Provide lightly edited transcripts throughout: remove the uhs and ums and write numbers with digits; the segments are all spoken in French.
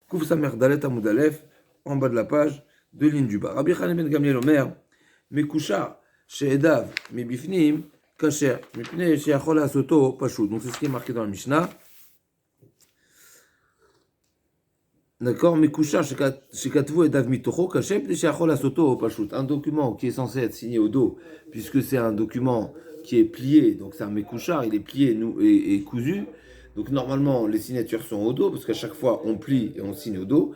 Kouf Samer Dalet Amoud Aleph, en bas de la page, deux lignes du bas. Rabbi Chanan ben Gamliel Omer, Mekusha, She'edav, Mebifnim, Kacher, Mepnei She'achol Asoto, Pashut. Donc c'est ce qui est marqué dans la Mishnah. D'accord, Mekusha, Shekatvu Edav Mitocho, Kacher, Mepnei She'achol Asoto, Pashut. Un document qui est censé être signé au dos, puisque c'est un document qui est plié, donc c'est un Mekusha, il est plié et cousu. Donc normalement, les signatures sont au dos, parce qu'à chaque fois, on plie et on signe au dos.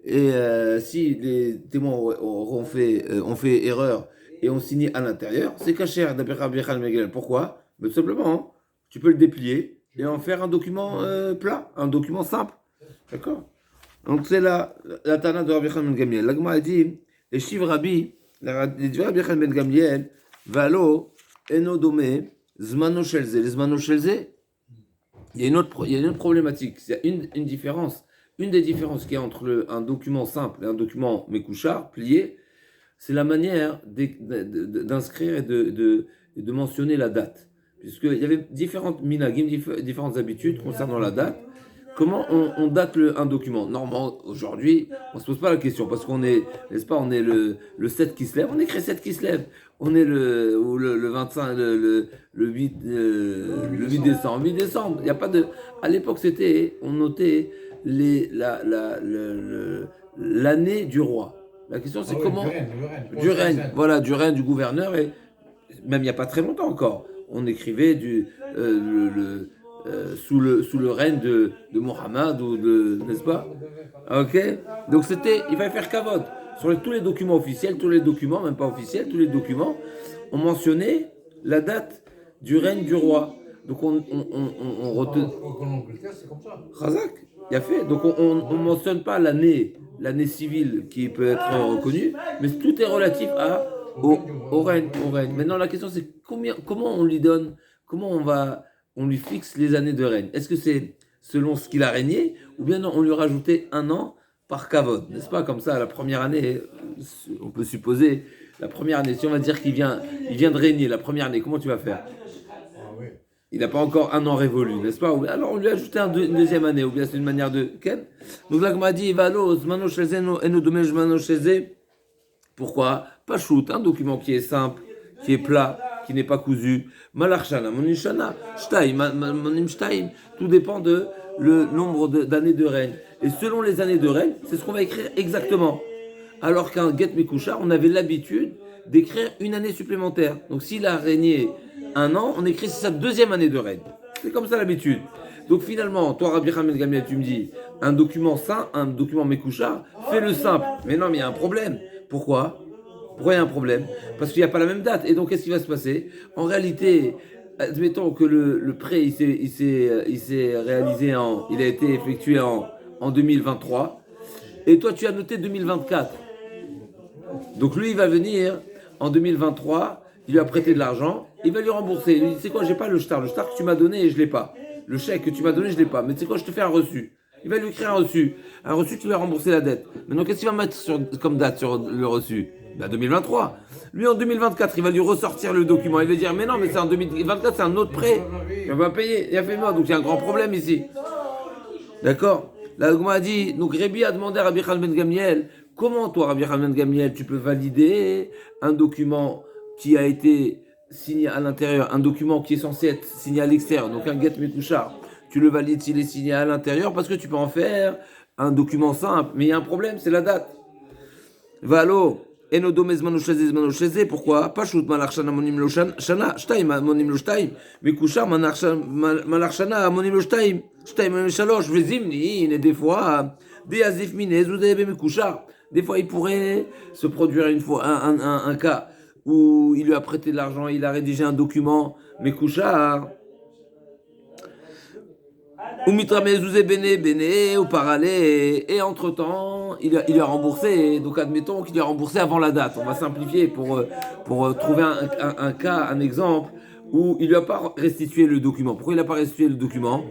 Et si les témoins ont fait erreur et ont signé à l'intérieur, c'est caché d'après Rabbi Chanan ben Gamliel. Pourquoi? Mais tout simplement, hein, tu peux le déplier et en faire un document plat, un document simple. D'accord? Donc c'est la Tana de Rabbi Chanan ben Gamliel. L'Agma a dit, les chiffres Rabbi, les Rabbi Chanan ben Gamliel, Valo, Eno Dome, Zmano Shelze. Les Zmano Shelze, il y a une autre problématique. Il y a une différence. Une des différences qu'il y a entre un document simple et un document Mekouchar, plié, c'est la manière d'inscrire et de mentionner la date. Puisqu'il y avait différentes minagim, différentes habitudes concernant la date. Comment on date un document? Normalement, aujourd'hui, on ne se pose pas la question, parce qu'on est, n'est-ce pas, on est le 7 qui se lève, on écrit 7 qui se lève. On est le 25, le 8, le 8 décembre. 8 décembre, il n'y a pas de... À l'époque, on notait l'année du roi. La question, c'est comment... Du règne, voilà, du règne du gouverneur, et même il n'y a pas très longtemps encore. On écrivait sous le règne de Mohammed, n'est-ce pas? Ok? Donc il fallait faire kavod. Sur tous les documents officiels, tous les documents, même pas officiels, tous les documents, ont mentionné la date du règne du roi. Donc on retient. En Angleterre, c'est comme ça. Razak, il a fait. Donc on mentionne pas l'année civile qui peut être reconnue, mais tout est relatif au règne. Maintenant la question c'est comment on lui donne, on lui fixe les années de règne. Est-ce que c'est selon ce qu'il a régné, ou bien non, on lui rajoutait un an par kavod, n'est-ce pas? Comme ça, la première année, on peut supposer, la première année, si on va dire qu'il vient de régner, la première année, comment tu vas faire? Il n'a pas encore un an révolu, n'est-ce pas? Alors on lui a ajouté une deuxième année, ou bien c'est une manière de... Donc là, on m'a dit, pourquoi? Pas shoot, un document qui est simple, qui est plat, qui n'est pas cousu. Malarchana, monishana, shtaim, monim shtaim. Tout dépend de le nombre d'années de règne. Et selon les années de règne, c'est ce qu'on va écrire exactement. Alors qu'un Get Mekouchar, on avait l'habitude d'écrire une année supplémentaire. Donc s'il a régné un an, on écrit sa deuxième année de règne. C'est comme ça l'habitude. Donc finalement, toi Rabbi Chanan ben Gamliel, tu me dis, un document sain, un document Mekouchar, fais-le simple. Mais non, mais il y a un problème. Pourquoi il y a un problème? Parce qu'il n'y a pas la même date. Et donc, qu'est-ce qui va se passer? En réalité, admettons que le prêt, il s'est réalisé il a été effectué en 2023. Et toi, tu as noté 2024. Donc, lui, il va venir en 2023. Il lui a prêté de l'argent. Il va lui rembourser. Il lui dit, c'est quoi, j'ai pas le shtar. Le shtar que tu m'as donné, je l'ai pas. Le chèque que tu m'as donné, je l'ai pas. Mais tu sais quoi, je te fais un reçu. Il va lui écrire un reçu. Un reçu, tu vas rembourser la dette. Maintenant, qu'est-ce qu'il va mettre comme date sur le reçu? 2023. Lui, en 2024, il va lui ressortir le document. Il va dire, mais non, mais c'est en 2024, c'est un autre prêt. On va payer. Il a fait moi. Donc, il y a un grand problème ici. D'accord? Là, on a dit, donc Rébi a demandé à Rabbi Chanan ben Gamliel, comment toi, Rabbi Chanan ben Gamliel, tu peux valider un document qui a été signé à l'intérieur, un document qui est censé être signé à l'extérieur, donc un get mekouchar, tu le valides s'il est signé à l'intérieur parce que tu peux en faire un document simple. Mais il y a un problème, c'est la date. Valo. Pourquoi? Pas shoot malarchana monim lo shana, shtaim monim lo shtaim, mekouchar malarchana monim lo shtaim, shtaim monim shalosh, vezimni, et des fois, des azif minez ou des mekouchar. Des fois, il pourrait se produire un cas où il lui a prêté de l'argent, il a rédigé un document, mekouchar. Ou mitramezouzé bene ou parallèle, et entre-temps, il a remboursé. Donc admettons qu'il a remboursé avant la date. On va simplifier pour trouver un cas, un exemple où il lui a pas restitué le document. Pourquoi il n'a pas restitué le document?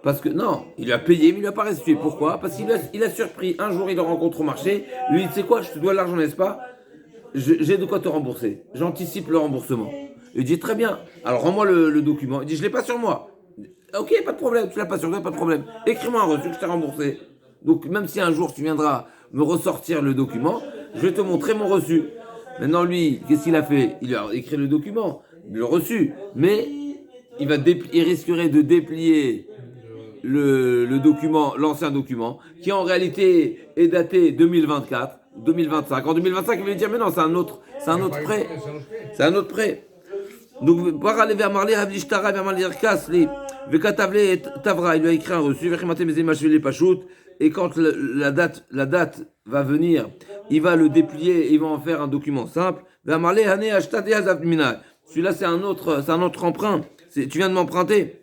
Parce que non, il a payé mais il n'a pas restitué. Pourquoi? Parce qu'il a surpris. Un jour il le rencontre au marché, lui il dit, tu sais quoi, je te dois l'argent, n'est-ce pas? J'ai de quoi te rembourser. J'anticipe le remboursement. Il dit très bien, alors rends-moi le document. Il dit, je l'ai pas sur moi. Ok, pas de problème, tu l'as pas sur toi, pas de problème. Écris-moi un reçu que je t'ai remboursé. Donc même si un jour tu viendras me ressortir le document, je vais te montrer mon reçu. Maintenant lui, qu'est-ce qu'il a fait? Il a écrit le document, le reçu, mais il risquerait de déplier le document, l'ancien document, qui en réalité est daté 2024, 2025. En 2025, il va dire mais non, c'est un autre prêt. C'est un autre prêt. Donc, par aller vers Marley, Havlishtara, vers Marley, Kasli, Vekatavle et Tavra, il lui a écrit un reçu, Vechimate Mezemachvili Pachout, et quand la date va venir, il va le déplier, il va en faire un document simple. Vers Marley, Hane, Ashtade, Azavmina. Celui-là, c'est un autre emprunt. Tu viens de m'emprunter.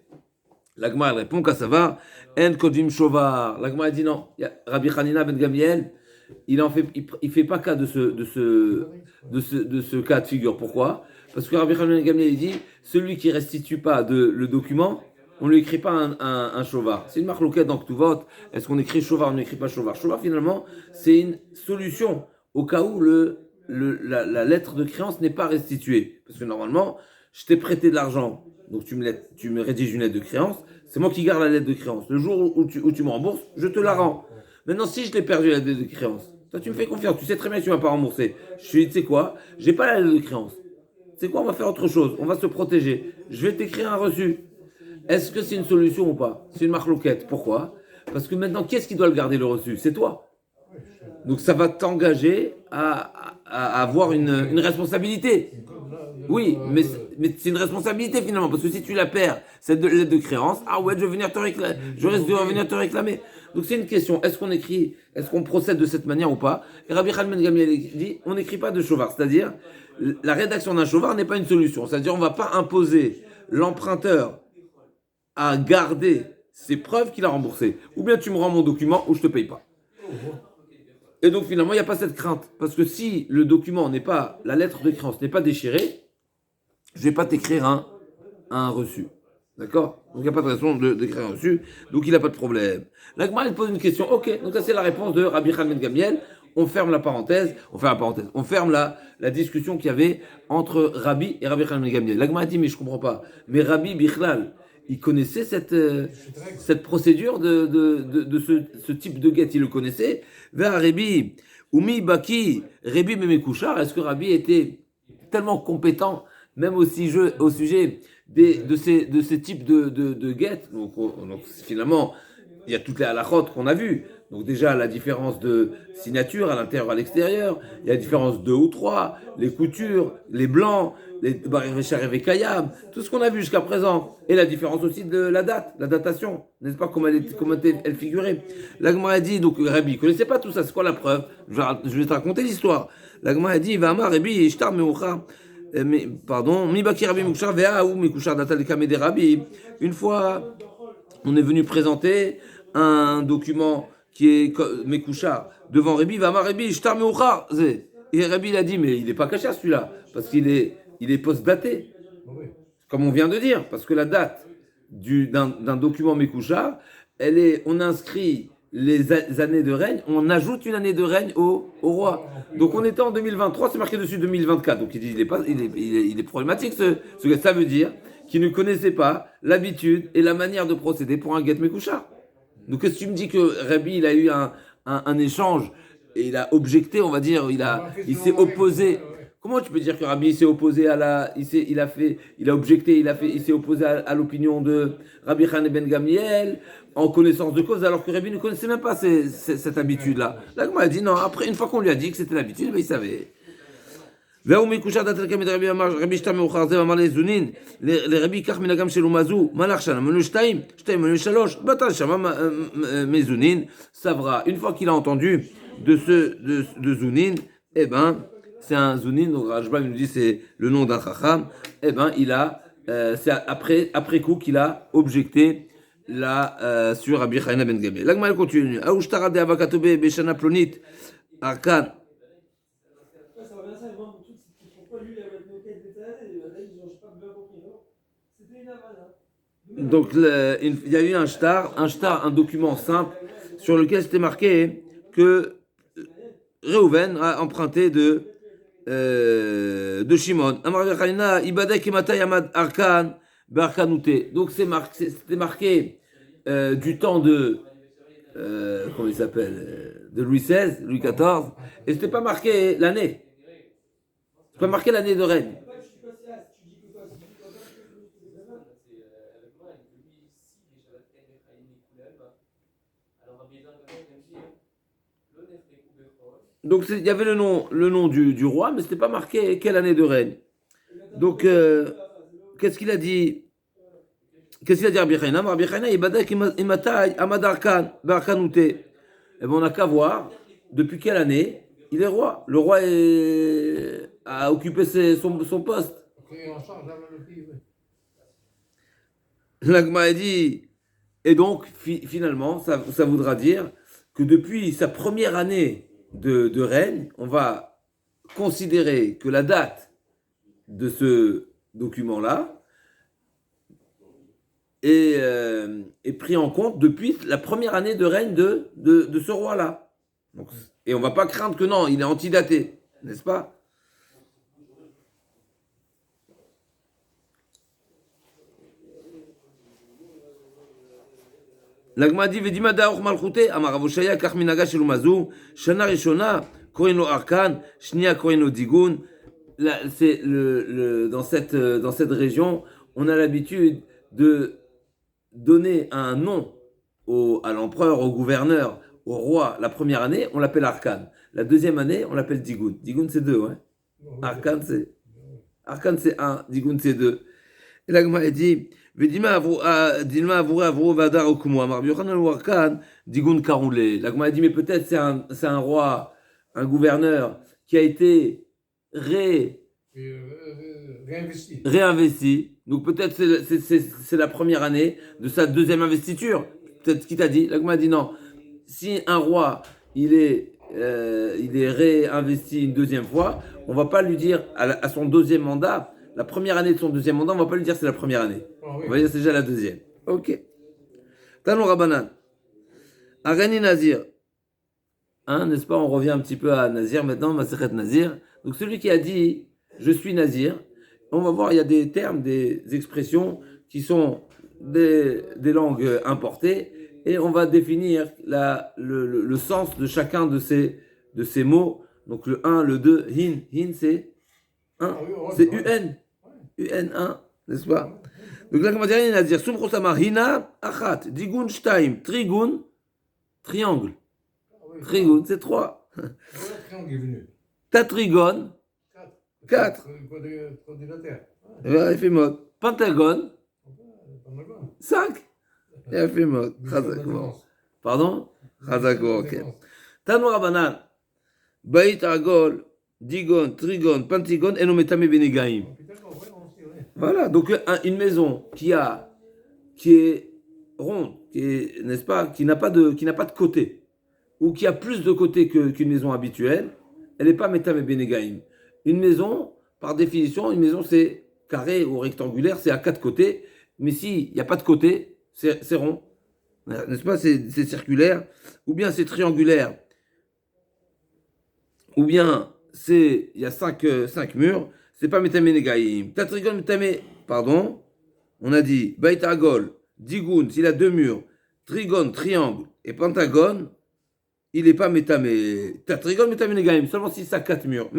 L'Agma, elle répond qu'à ça va. En Kodim Shovar. L'Agma, elle dit non. Rabbi Hanina ben Gamiel, il fait pas cas de ce cas de figure. Pourquoi? Parce que Rabbi Hanina ben Gamiel, il dit, celui qui restitue pas le document, on ne lui écrit pas un shovar. C'est une marque locale dans Ktuvot. Est-ce qu'on écrit shovar, on n'écrit pas shovar? Shovar, finalement, c'est une solution au cas où la lettre de créance n'est pas restituée. Parce que normalement, je t'ai prêté de l'argent, donc tu me rédiges une lettre de créance, c'est moi qui garde la lettre de créance. Le jour où tu me rembourses, je te la rends. Maintenant, si je l'ai perdu la lettre de créance, toi tu me fais confiance, tu sais très bien que tu ne vas pas rembourser. Je suis, tu sais quoi, j'ai pas la lettre de créance. Tu sais quoi, on va faire autre chose, on va se protéger. Je vais t'écrire un reçu. Est-ce que c'est une solution ou pas? C'est une marloquette. Pourquoi? Parce que maintenant, qui est-ce qui doit le garder le reçu? C'est toi. Donc ça va t'engager à avoir une responsabilité. Oui, mais c'est une responsabilité finalement, parce que si tu la perds, cette lettre de créance, ah ouais, je risque de revenir te réclamer. Donc c'est une question, est-ce qu'on procède de cette manière ou pas? Et Rabbi Khalmen Gamiel dit, on n'écrit pas de shovar, c'est-à-dire, la rédaction d'un shovar n'est pas une solution, c'est-à-dire on ne va pas imposer l'emprunteur à garder ses preuves qu'il a remboursées. Ou bien tu me rends mon document ou je ne te paye pas. Et donc finalement, il n'y a pas cette crainte, parce que si le document n'est pas, la lettre de créance n'est pas déchirée, je ne vais pas t'écrire un reçu. D'accord? Donc il n'y a pas de raison d'écrire un reçu, donc il n'a pas de problème. L'Agma, elle pose une question, ok, donc ça c'est la réponse de Rabbi Khalmen Gamiel, on ferme la parenthèse, on ferme la discussion qu'il y avait entre Rabbi et Rabbi Khalmen Gamiel. L'Agma a dit, mais je ne comprends pas, mais Rabbi Bichlal, il connaissait cette procédure de ce type de guette, il le connaissait. Vers Rabbi, Oumi Baki, Rabbi Memekouchar, est-ce que Rabbi était tellement compétent même au sujet de ces types de guettes. Donc, finalement, il y a toutes les halakhot qu'on a vues. Donc déjà, la différence de signature à l'intérieur et à l'extérieur, il y a la différence de 2 ou 3, les coutures, les blancs, les Barévéchar et Kayam, tout ce qu'on a vu jusqu'à présent. Et la différence aussi de la date, la datation, n'est-ce pas, comment elle figurait. L'Agma a dit, donc Rabbi, ne connaissait pas tout ça, c'est quoi la preuve? Je vais te raconter l'histoire. L'Agma a dit, Vama Rabbi, Ishtar Meucha. Mi Baki Rabbi Mouchar Vea ou Mekouchar Datal Kamede Rabbi. Une fois, on est venu présenter un document qui est Mekouchar devant Rabbi, Vama Rabbi, Ishtar Meucha. Et Rabbi il a dit, mais il n'est pas caché celui-là, parce qu'il est post-daté. Comme on vient de dire, parce que la date d'un document Mekouchar, on inscrit les années de règne, on ajoute une année de règne au roi. Donc on était en 2023, c'est marqué dessus 2024. Donc il est problématique ce gars. Ça veut dire qu'il ne connaissait pas l'habitude et la manière de procéder pour un guet Mekouchar. Donc qu'est-ce que tu me dis que Rabbi il a eu un échange et il a objecté, on va dire, il s'est opposé. Comment tu peux dire que Rabbi s'est opposé il a objecté, il s'est opposé à l'opinion de Rabbi Khan ben Gamiel en connaissance de cause, alors que Rabbi ne connaissait même pas cette habitude-là. Là, il a dit non, après, une fois qu'on lui a dit que c'était l'habitude, il savait. Les Rabbi Kach Minagam Shelumazu, Malachshana, Menushtaim, Shtaim, Menushalosh, Batal Shama Mezunin, Savra. Une fois qu'il a entendu de Zunin, eh ben, c'est un Zunin, donc Rajba nous dit c'est le nom d'un Chacham, eh ben, c'est après coup qu'il a objecté sur Rabbi Chaina ben Gamliel. L'Agma continue. Aouchtara de Avakatobe Beshana Plonit Arkan. Ça va bien ça, moi, mon truc, c'est pourquoi lui, il avait une moquette détaillée, là, ils n'ont pas bien compris, non? C'était une avana. Donc, il y a eu un document simple sur lequel c'était marqué que Reuven a emprunté de Shimon. Amar Chaina, Ibadek Imata Yamad Arkan. Donc c'était marqué du temps de comment il s'appelle, de Louis XVI, Louis XIV, et c'était pas marqué l'année. C'est pas marqué l'année de règne. Donc il y avait le nom du roi, mais c'était pas marqué quelle année de règne. Donc qu'est-ce qu'il a dit? Qu'est-ce qu'il a dit Rabbi Chaina? Rabbi Chaina, il badak imatai amad arkan, barkanouté. Eh bien, on n'a qu'à voir depuis quelle année il est roi. Le roi a occupé son poste. Après, on change dans le pays, oui. L'Agma a dit, et donc finalement, ça voudra dire que depuis sa première année de règne, on va considérer que la date de ce document-là est pris en compte depuis la première année de règne de ce roi-là. Donc, et on ne va pas craindre que non, il est antidaté, n'est-ce pas? L'Agma dit Vedima Daor Malchute, Amar Avoshaya, Kach Minaga Shelumazu, Shana Rishona, Korino Arkan, Shnia Korino Digun. C'est dans cette région, on a l'habitude de donner un nom à l'empereur, au gouverneur, au roi. La première année, on l'appelle Arkan. La deuxième année, on l'appelle Digun. Digun, c'est deux, hein. Arkan, c'est un, Digun, c'est deux. Et l'Agma a dit Vedima Dilma Avro Vadar Okumo, Amar Biochanan ou Arkan, Digun Karoulé. L'Agma a dit mais peut-être c'est un roi, un gouverneur qui a été réinvesti. Donc peut-être c'est la première année de sa deuxième investiture. Peut-être ce qu'il t'a dit. L'Agma a dit non. Si un roi il est réinvesti une deuxième fois, on va pas lui dire à son deuxième mandat, la première année de son deuxième mandat, on va pas lui dire c'est la première année. Oh, oui. On va dire c'est déjà la deuxième. Ok. Tanou Rabanan. Arani Nazir. Hein, n'est-ce pas? On revient un petit peu à Nazir maintenant, Masechet Nazir. Donc celui qui a dit je suis Nazir, on va voir, il y a des termes, des expressions qui sont des langues importées et on va définir le sens de chacun de ces mots. Donc le 1, le 2, hin. Hin c'est 1. C'est UN. UN1, n'est-ce pas? Donc là, comment dire, il a dit Sumcho Samar Hina Achat, Digun Shtaim, Trigun, triangle. Trigun, c'est 3. Triangle est venu. Tatrigon, 4. Quadrilatère. Éphémode. Pentagone, 5. Et éphémode. Pardon? Chazako, ok. Tanu Rabanan, Bait Agol, Digon, Trigon, Pentagon, Enometame Benegaim. Voilà, donc une maison qui est ronde, n'est-ce pas, qui n'a pas de côté, ou qui a plus de côtés qu'une maison habituelle, elle n'est pas Metame Benegaim. Une maison, par définition, une maison c'est carré ou rectangulaire, c'est à 4 côtés, mais s'il n'y a pas de côté, c'est rond, n'est-ce pas, c'est circulaire, ou bien c'est triangulaire, ou bien il y a 5 murs, c'est pas Metame Negaim. Tatrigon Metame, pardon, on a dit Bait Agol, Digun, s'il a 2 murs, Trigon, triangle, et Pentagone, il n'est pas Metame. Tatrigon Metame Negaim, seulement si ça a 4 murs.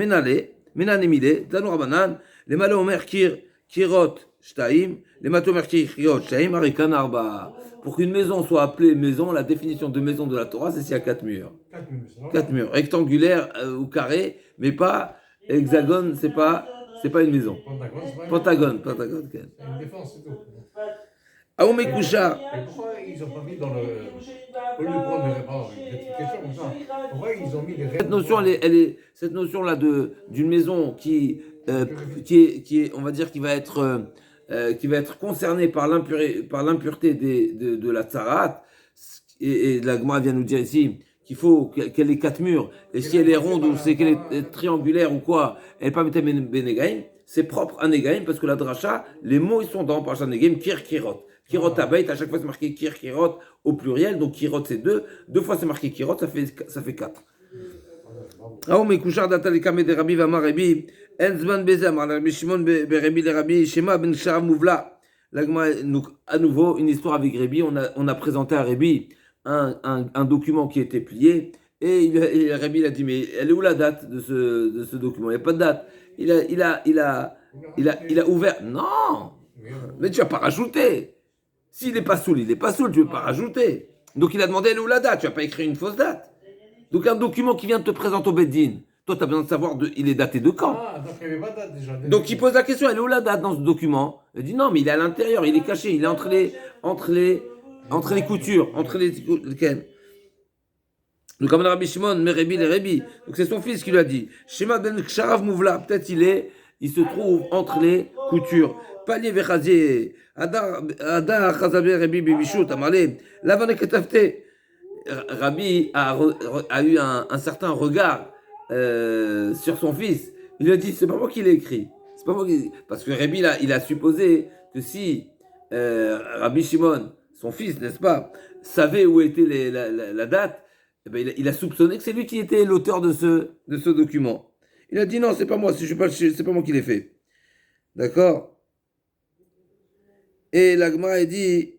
Menanemide, Tanu Rabanan, les Malo Omer Kirot Shtaim, les Matomer Kirot Shtaim, Arikan Arba. Pour qu'une maison soit appelée maison, la définition de maison de la Torah, c'est s'il y a 4 murs. 4 murs, rectangulaire ou carré, mais pas hexagone, c'est pas une maison. Pentagone. C'est une défense, c'est tout. Aoumekusha. Et pourquoi ils n'ont pas mis dans le. Au lieu de prendre des questions comme ça, pourquoi ils ont mis les règles. Cette notion-là d'une maison qui est, on va dire, qui va être concernée par l'impureté de la tsarat, et la Gemara vient nous dire ici qu'il faut qu'elle ait 4 murs, et si elle est ronde ou c'est qu'elle est triangulaire ou quoi, elle n'est pas Metame Benegaim, c'est propre à Negaim, parce que la dracha, les mots ils sont dans Parashat Negaim, Kirot. Kirot Abeit, à chaque fois c'est marqué Kirot au pluriel, donc Kirot c'est 2, 2 fois c'est marqué Kirot, ça fait 4. Ah, mais Kouchar d'Atalekame de Rabbi Vamar Rabbi, Enzman Bezam, Rabbi Shimon Berebi de Rabbi, Shema Ben Shara Mouvla. À nouveau, une histoire avec Rabbi, on a présenté à Rabbi un document qui était plié, et Rabbi il a dit, mais elle est où la date de ce document? Il n'y a pas de date. Il a ouvert. Non! Mais tu vas pas rajouter. S'il n'est pas saoul, il n'est pas saoul, tu ne veux pas rajouter. Donc il a demandé elle est où la date, tu vas pas écrire une fausse date. Donc un document qui vient de te présenter au Beddin, toi tu as besoin de savoir il est daté de quand. Ah, donc il n'y avait pas de date déjà. Donc il pose la question, elle est où la date dans ce document? Il dit non, mais il est à l'intérieur, il est caché, il est entre les coutures, entre les. Donc comme Rabbi Shimon, mais Rebi les Rebi. Donc c'est son fils qui lui a dit. Shema ben Ksharav Mouvla, peut-être il se trouve entre les coutures. Palier vechazier, Ada Chazabe Rebi Bibishut, Amalé, Lavane Ketafte. Rabbi a eu un certain regard sur son fils. Il lui a dit, c'est pas moi qui l'ai écrit. C'est pas moi qui... Parce que Rabbi, il a supposé que si Rabbi Shimon, son fils, n'est-ce pas, savait où était la date, eh ben, il a soupçonné que c'est lui qui était l'auteur de ce document. Il a dit, non, c'est pas moi, c'est pas moi qui l'ai fait. D'accord? Et la Gemara a dit...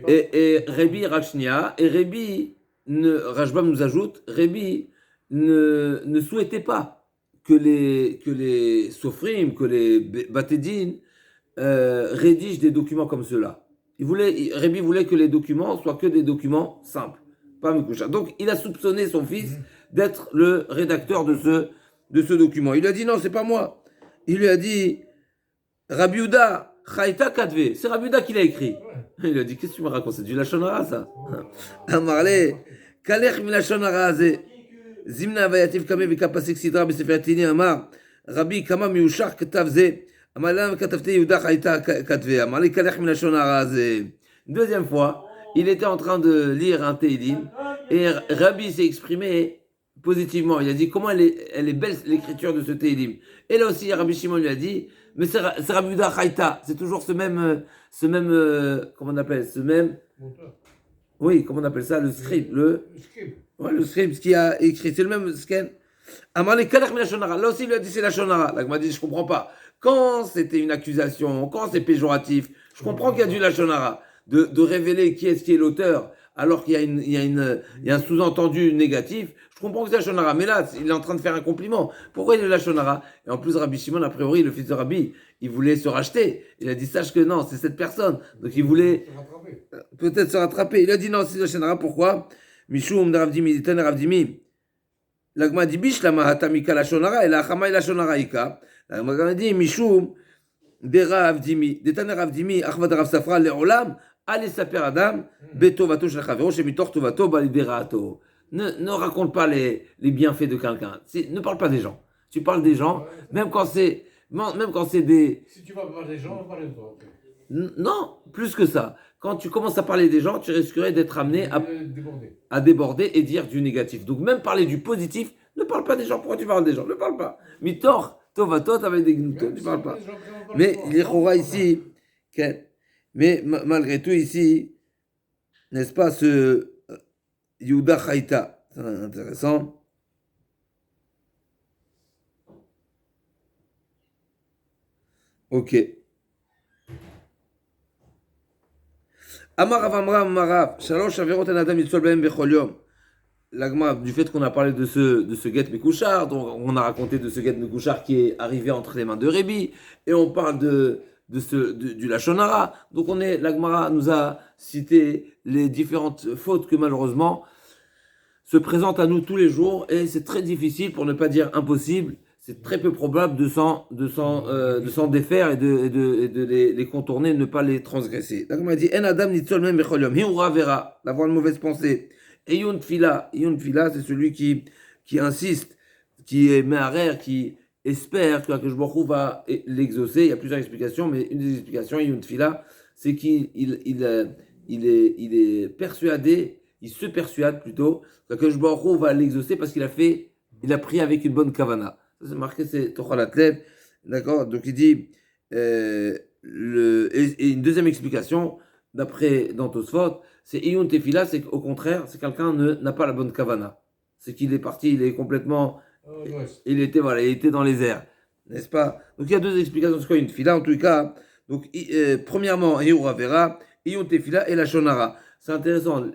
Et Rabbi Rachnia, et Rabbi, Rajbam nous ajoute, Rabbi ne souhaitait pas que les Sofrim, que les Batédine rédigent des documents comme ceux-là. Rabbi voulait que les documents soient que des documents simples, pas Mekusha. Donc il a soupçonné son fils d'être le rédacteur de ce document. Il lui a dit non, c'est pas moi. Il lui a dit Rabbi Uda, Chaïta Kadve, c'est Rabbi Uda qui l'a écrit. Il lui a dit, qu'est-ce que tu me racontes? C'est du Lachon Hara, ça. Amarle, Kalech mi Lachon Hara, Zimna vayativ kame vikapasik sidra besefer Tini Amar, Rabbi kama miushar ketav ze, Amalam katavte Yehuda Chaïta Kadve, Amarle, Kalech mi Lachon Hara, Deuxième fois, il était en train de lire un Teilim, et Rabbi s'est exprimé positivement. Il a dit, comment elle est belle l'écriture de ce Teilim. Et là aussi, Rabbi Shimon lui a dit, mais c'est Rabbi Yehuda Chaïta, c'est toujours ce même comment on appelle, oui, comment on appelle ça, le scribe, le scribe qui a écrit, c'est le même scan. Amarle Kalech mi Lachon Hara. Là aussi, il lui a dit, c'est Lachon Hara. Là, il m'a dit, je comprends pas. Quand c'était une accusation, quand c'est péjoratif, je comprends qu'il y a du Lachon Hara, de révéler qui est l'auteur, alors qu'il y a un sous-entendu négatif. Je comprends que c'est Lachon Hara, mais là, il est en train de faire un compliment. Pourquoi il est Lachon Hara? Et en plus, Rabbi Shimon, a priori, le fils de Rabbi, il voulait se racheter. Il a dit, sache que non, c'est cette personne. Donc il voulait peut-être se rattraper. Il a dit non, c'est Lachon Hara. Pourquoi? Mishum de Ravdimi, Ditan Ravdimi. L'agma dit bish lama hatamika Lachon Hara et la chamay Lachon Hara ika. L'agma dit Mishum de Ravdimi, Ditan Ravdimi, Achvad Rav Safra le'olam. Allez saper Adam, betovato shel chavero, shemitor tovato baliberato. Ne raconte pas les bienfaits de quelqu'un. Ne parle pas des gens. Tu parles des gens, même quand c'est des... Si tu vas parler des gens, on va parler de toi. Okay. Non, plus que ça. Quand tu commences à parler des gens, tu risquerais d'être amené à déborder et dire du négatif. Donc même parler du positif, ne parle pas des gens. Pourquoi tu parles des gens? Ne parle pas. Mitor, tovato, t'avais des gnoutons, tu parles pas. Mais les Chora ici... Mais malgré tout, ici, n'est-ce pas, ce Yehuda Chaïta, c'est intéressant. Ok. Amar Avamra Amarav, Shalosh Averot en Adam Yitzol Behem Bechol Yom. L'agma, du fait qu'on a parlé de ce Get Mekouchar, donc on a raconté de ce Get Mekouchar qui est arrivé entre les mains de Rébi, et on parle du Lachon Hara. Donc l'Agmara nous a cité les différentes fautes que malheureusement se présentent à nous tous les jours, et c'est très difficile, pour ne pas dire impossible, c'est très peu probable de s'en défaire et de les contourner, de ne pas les transgresser. L'Agmara dit En Adam Nitzol Mem Bechol Yom, Hiura Vera, d'avoir une mauvaise pensée. Et Yun Tfila, c'est celui qui insiste, qui est Meharer, qui espère que Akadosh Baruch Hu va l'exaucer. Il y a plusieurs explications, mais une des explications, Yun Tfila, c'est qu'il est persuadé, il se persuade plutôt, qu'Akadosh Baruch Hu va l'exaucer parce qu'il a pris avec une bonne kavana. Ça c'est marqué, c'est Tochal Atlev, d'accord? Donc il dit, et une deuxième explication, dans Tosfot, c'est Iyun Tefila, c'est qu'au contraire, c'est quelqu'un n'a pas la bonne kavana. C'est qu'il est parti, il est complètement... il était dans les airs. N'est-ce pas? Donc il y a deux explications sur quoi une tefila. En tout cas, donc, premièrement, Yehoura Vera, Iyun Tefila et la Shonara. C'est intéressant.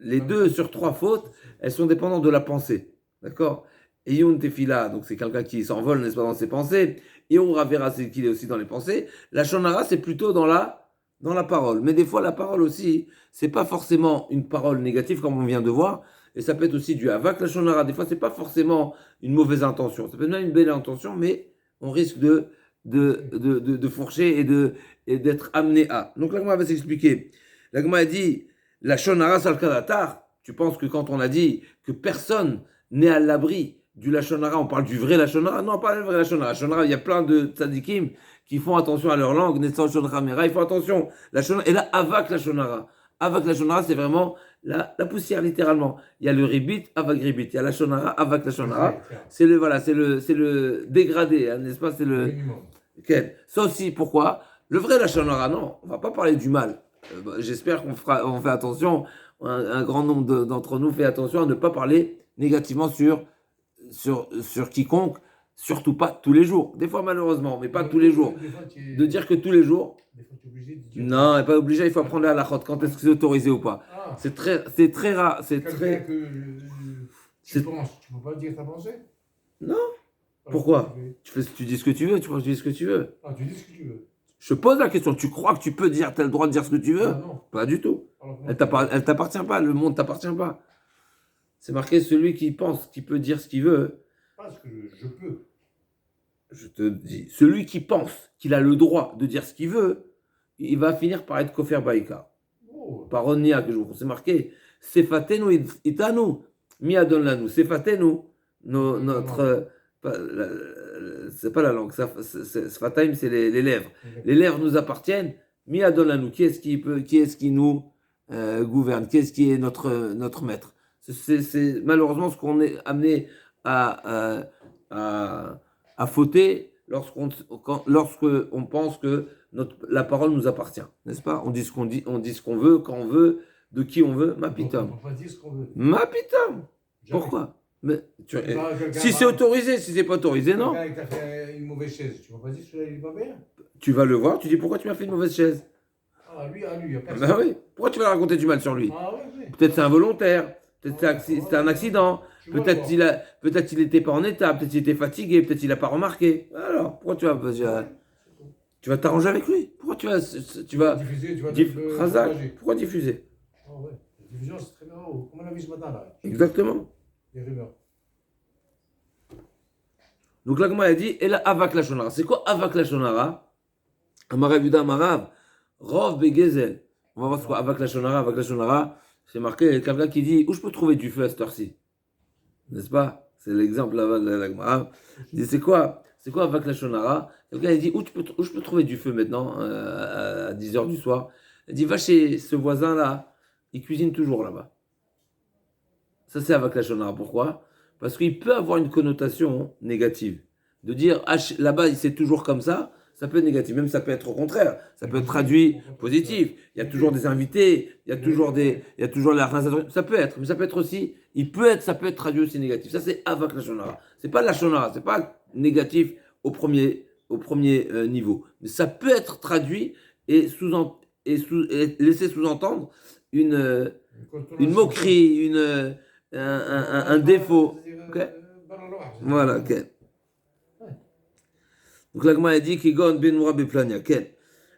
Les 2 sur 3 fautes, elles sont dépendantes de la pensée. D'accord? Iyun Tefila, donc c'est quelqu'un qui s'envole, n'est-ce pas, dans ses pensées. Iyun Ravera, c'est qu'il est aussi dans les pensées. La Shonara, c'est plutôt dans la parole. Mais des fois, la parole aussi, c'est pas forcément une parole négative, comme on vient de voir. Et ça peut être aussi du Havak, la Shonara. Des fois, c'est pas forcément une mauvaise intention. Ça peut être même une belle intention, mais on risque de fourcher et d'être amené à. Donc, l'Agma va s'expliquer. L'Agma a dit, la Shonara Salkadatar, tu penses que quand on a dit que personne n'est à l'abri du Lachonara, on parle du vrai Lachonara? Non, pas le vrai Lachonara. Lachonara, il y a plein de tzadikim qui font attention à leur langue, Netzah Shonara Mera, ils font attention. Lachonara, et là, Avak Lachonara. Avak Lachonara, c'est vraiment la poussière, littéralement. Il y a le Ribit, Avak Ribit. Il y a Lachonara, Avak Lachonara. C'est le dégradé, hein, n'est-ce pas? C'est le. Minimum. Okay. Ça aussi, pourquoi? Le vrai Lachonara, non, on va pas parler du mal. J'espère qu'on fait attention, un grand nombre d'entre nous fait attention à ne pas parler négativement sur quiconque, surtout pas tous les jours. Des fois, malheureusement, mais pas tous les jours. De dire que tous les jours. Des fois, tu es obligé de dire. Non, n'est pas obligé, il faut apprendre à la chôte. Quand est-ce que c'est autorisé ou pas? Ah, C'est très rare. C'est quelqu'un très. que tu penses, tu peux pas dire ta pensée? Non. Alors, Pourquoi? tu fais- Tu dis ce que tu veux, tu dis ce que tu veux. Ah, tu dis ce que tu veux. Je pose la question, tu crois que tu peux dire, tu as le droit de dire ce que tu veux? Ah, non. Pas du tout. Alors, comment Elle t'appartient pas, le monde t'appartient pas. C'est marqué celui qui pense qu'il peut dire ce qu'il veut. Parce que je peux. Je te dis, celui qui pense qu'il a le droit de dire ce qu'il veut, il va finir par être Kofer Baïka. Oh, Par Onia, que je vous c'est marqué, Sefatenu itanu, mi adon lanu. Sefatenu, notre. C'est pas la langue, Sfataim, c'est les lèvres. Les lèvres nous appartiennent, mi adon lanu. Qui est-ce qui nous gouverne? Qui est-ce qui est notre maître? C'est malheureusement ce qu'on est amené à fauter lorsque on pense que la parole nous appartient, n'est-ce pas? On dit ce qu'on dit, on dit ce qu'on veut, quand on veut, de qui on veut, ma on pitom. ne peut pas dire ce qu'on veut. Ma pitom. Jamais. Pourquoi? Mais Quelqu'un si c'est autorisé, si c'est pas autorisé, non. Quelqu'un qui t'a fait une mauvaise chaise, tu vas pas dire celui-là il est pas bien? Tu vas le voir, tu dis pourquoi tu m'as fait une mauvaise chaise? Ah, lui, il y a personne. Ben oui. Pourquoi tu vas raconter du mal sur lui? Ah, oui, oui. Peut-être c'est involontaire, peut-être c'est un accident, Tu vas peut-être voir. il était pas en état, peut-être il était fatigué, peut-être il a pas remarqué. Alors, pourquoi tu vas t'arranger avec lui? Pourquoi tu vas Diffuser, tu vas Razak, propager. pourquoi diffuser? Ah ouais, la diffusion c'est très bien. Oh, comme on a vu ce matin là. Exactement. Les rumeurs. Donc là, comment elle a dit, et là, Avak la Shonara. C'est quoi Avak la Shonara? Amarav Yuda Amarav, Rov Begezel. On va voir ce quoi Avak la Shonara. Avak la Shonara, c'est marqué, il y a quelqu'un qui dit, où je peux trouver du feu à cette heure-ci? N'est-ce pas? C'est l'exemple là de la Gemara. Il dit, c'est quoi Avak la Shonara? Quelqu'un il dit, où je peux trouver du feu maintenant, à 10h du soir? Il dit, va chez ce voisin là, il cuisine toujours là-bas. Ça, c'est Avak la Shonara. Pourquoi? Parce qu'il peut avoir une connotation négative. De dire, ah, là-bas, c'est toujours comme ça peut être négatif. Même ça peut être au contraire. Ça peut être traduit positif. Il y a toujours des invités, il y a toujours la rince. Ça peut être, mais ça peut être aussi, ça peut être traduit aussi négatif. Ça, c'est Avak la Shonara. C'est pas la Shonara, c'est pas négatif au premier niveau. Mais ça peut être traduit et laisser sous-entendre une moquerie, un défaut. Ok? Voilà, ok. Donc l'Agma a dit Kigon Benoura Beplania. Quel?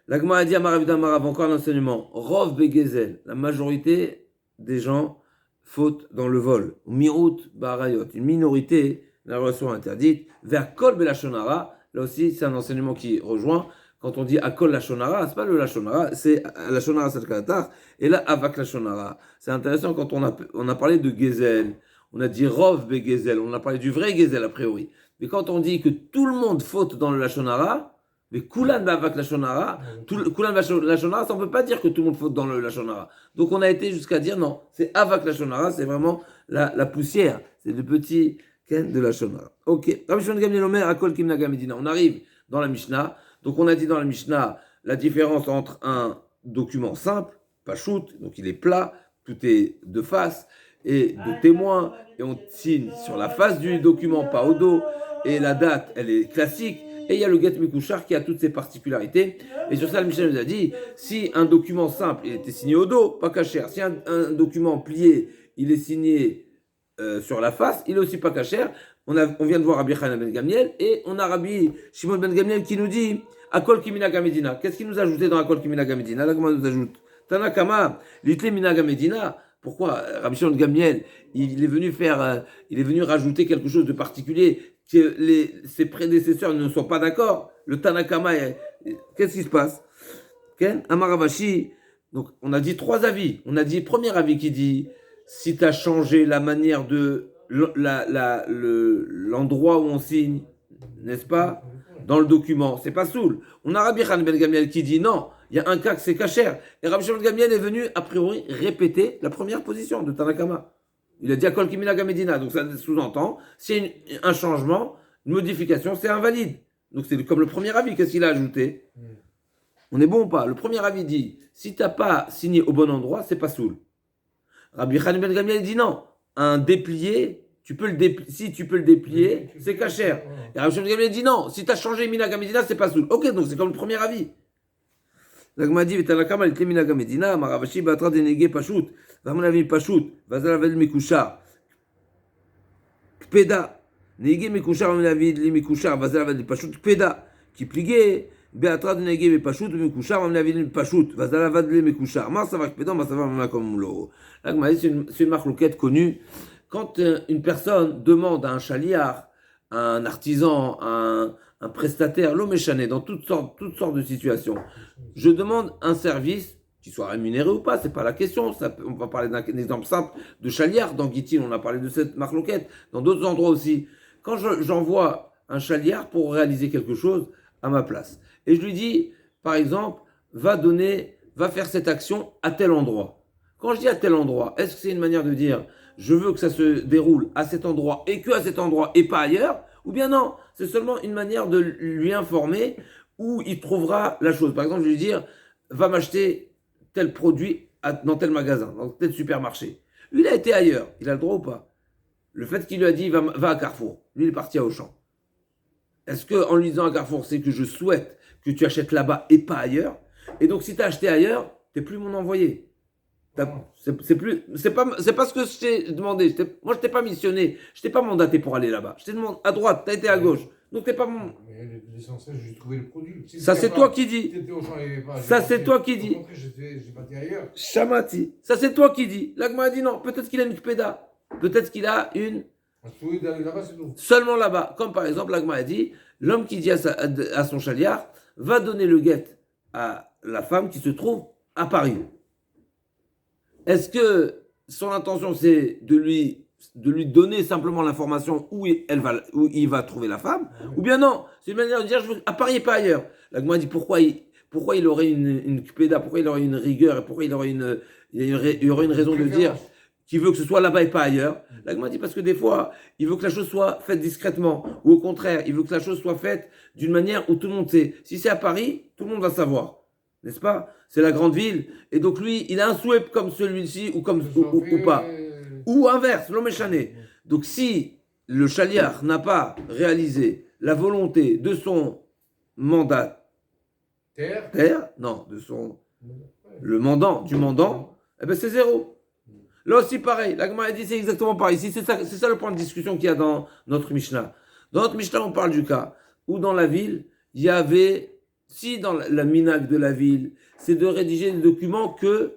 L'Agma a dit à Marav, encore un enseignement. Rov Begezel. La majorité des gens fautent dans le vol. Mirut Barayot. Une minorité, la relation interdite. Vers Kol Belashonara. Là aussi, c'est un enseignement qui rejoint. Quand on dit Akol Lashonara, c'est pas le Lashonara, c'est Lashonara Salkatar. Et là, Avak Lashonara. C'est intéressant quand on a parlé de Gezel. On a dit Rov Begezel. On a parlé du vrai Gezel a priori. Mais quand on dit que tout le monde faute dans le Lachonara, mais Kulan Bavak Lachonara, Kulan Lachonara, ça on ne peut pas dire que tout le monde faute dans le Lachonara. Donc on a été jusqu'à dire non, c'est Avak Lachonara, c'est vraiment la poussière, c'est le petit Ken de Lachonara. Ok. On arrive dans la Mishnah. Donc on a dit dans la Mishnah la différence entre un document simple, Pachout, donc il est plat, tout est de face, et de témoin, et on signe sur la face du document, pas au dos. Et la date, elle est classique. Et il y a le get Mekouchar qui a toutes ses particularités. Et sur ça, le Mishnah nous a dit, si un document simple, il était signé au dos, pas cachère. Si un document plié, il est signé sur la face, il est aussi pas cachère. On vient de voir Rabbi Chanan ben Gamliel, et on a Rabbi Shimon ben Gamliel qui nous dit, Akol Kimina Gamedina. Qu'est-ce qu'il nous a ajouté dans Akol Kimina Gamedina? Là, comment il nous ajoute? Tanakama, Litle Mina Gamedina. Pourquoi Rabbi Shimon ben Gamliel, il est venu rajouter quelque chose de particulier, que ses prédécesseurs ne sont pas d'accord. Le Tanakama, qu'est-ce qui se passe? Amaravashi, donc on a dit 3 avis. On a dit, premier avis qui dit, si tu as changé la manière de l'endroit où on signe, n'est-ce pas, dans le document, c'est pas soul. On a Rabbi Chanan ben Gamliel qui dit non, il y a un cas que c'est cachère. Et Rabbi Shimon ben Gamliel est venu, a priori, répéter la première position de Tanakama. Il a dit Akol Kimina Gamedina, donc ça sous-entend, s'il y a un changement, une modification, c'est invalide. Donc c'est comme le premier avis, qu'est-ce qu'il a ajouté? On est bon ou pas? Le premier avis dit, si tu n'as pas signé au bon endroit, c'est pas soul. Rabbi Chanan ben Gamliel dit non, un déplié, si tu peux le déplier, c'est cachère. Et Rabbi Shimon ben Gamliel dit non, si tu as changé Mina Gamedina, c'est pas soul. Ok, donc c'est comme le premier avis. L'agma dit, Vetanakama, il Mina Gamedina, Maravashi, Batra Denege Pashut, Vamonavi Pashut, Vazalavel Mekushar, Kpeda, Nege Mekushar, Vamonavi Mekushar, Vazalavel Pashut, Kpeda, qui pliait, Beatra Denege Pashut, Mekushar, Vamonavi Pashut, Vazalavel Mekushar, Marsava Kpeda, Marsava Manakomlo. L'agma dit, c'est une marloquette connue. Quand une personne demande à un chaliar, à un artisan, à un prestataire, l'homme échané, dans toutes sortes de situations, je demande un service, qu'il soit rémunéré ou pas, c'est pas la question. On va parler d'un exemple simple de chaliar. Dans Gittin, on a parlé de cette marloquette, dans d'autres endroits aussi. Quand j'envoie un chaliar pour réaliser quelque chose à ma place, et je lui dis, par exemple, va faire cette action à tel endroit. Quand je dis à tel endroit, est-ce que c'est une manière de dire, je veux que ça se déroule à cet endroit et que à cet endroit et pas ailleurs? Ou bien non, c'est seulement une manière de lui informer où il trouvera la chose. Par exemple, je vais lui dire, va m'acheter tel produit dans tel magasin, dans tel supermarché. Lui, il a été ailleurs, il a le droit ou pas? Le fait qu'il lui a dit, va à Carrefour, lui, il est parti à Auchan. Est-ce qu'en lui disant à Carrefour, c'est que je souhaite que tu achètes là-bas et pas ailleurs? Et donc, si tu as acheté ailleurs, tu n'es plus mon envoyé. C'est pas ce que je t'ai demandé. Moi, je t'ai pas missionné. Je t'ai pas mandaté pour aller là-bas. Je t'ai demandé à droite, t'as été à gauche. Donc, t'es pas mon. Mais l'essentiel, j'ai trouvé le produit. Ça, c'est toi qui dis. Ça, c'est toi qui dis. J'ai parti ailleurs. Chamati. Ça, c'est toi qui dis. L'agma a dit non. Peut-être qu'il a une kpeda. Peut-être qu'il a une. Là-bas, c'est tout. Seulement là-bas. Comme par exemple, l'agma a dit, l'homme qui dit à son chaliar va donner le guet à la femme qui se trouve à Paris. Est-ce que son intention, c'est de lui donner simplement l'information où il va trouver la femme? Ou bien non, c'est une manière de dire, je veux à Paris et pas ailleurs. L'agma dit, pourquoi il aurait une kpeda, pourquoi il aurait une rigueur, et pourquoi il y aurait une raison de dire qu'il veut que ce soit là-bas et pas ailleurs? L'agma dit, parce que des fois, il veut que la chose soit faite discrètement, ou au contraire, il veut que la chose soit faite d'une manière où tout le monde sait. Si c'est à Paris, tout le monde va savoir. N'est-ce pas? C'est la grande ville. Et donc lui, il a un souhait comme celui-ci ou pas. Ou inverse, l'homme échané. Donc si le chaliar n'a pas réalisé la volonté de son mandataire, le mandant, eh ben c'est 0. Là aussi pareil, la Gemara dit c'est exactement pareil. Ici, c'est ça le point de discussion qu'il y a dans notre Mishnah. Dans notre Mishnah, on parle du cas où dans la ville, il y avait... Si dans la minag de la ville, c'est de rédiger des documents que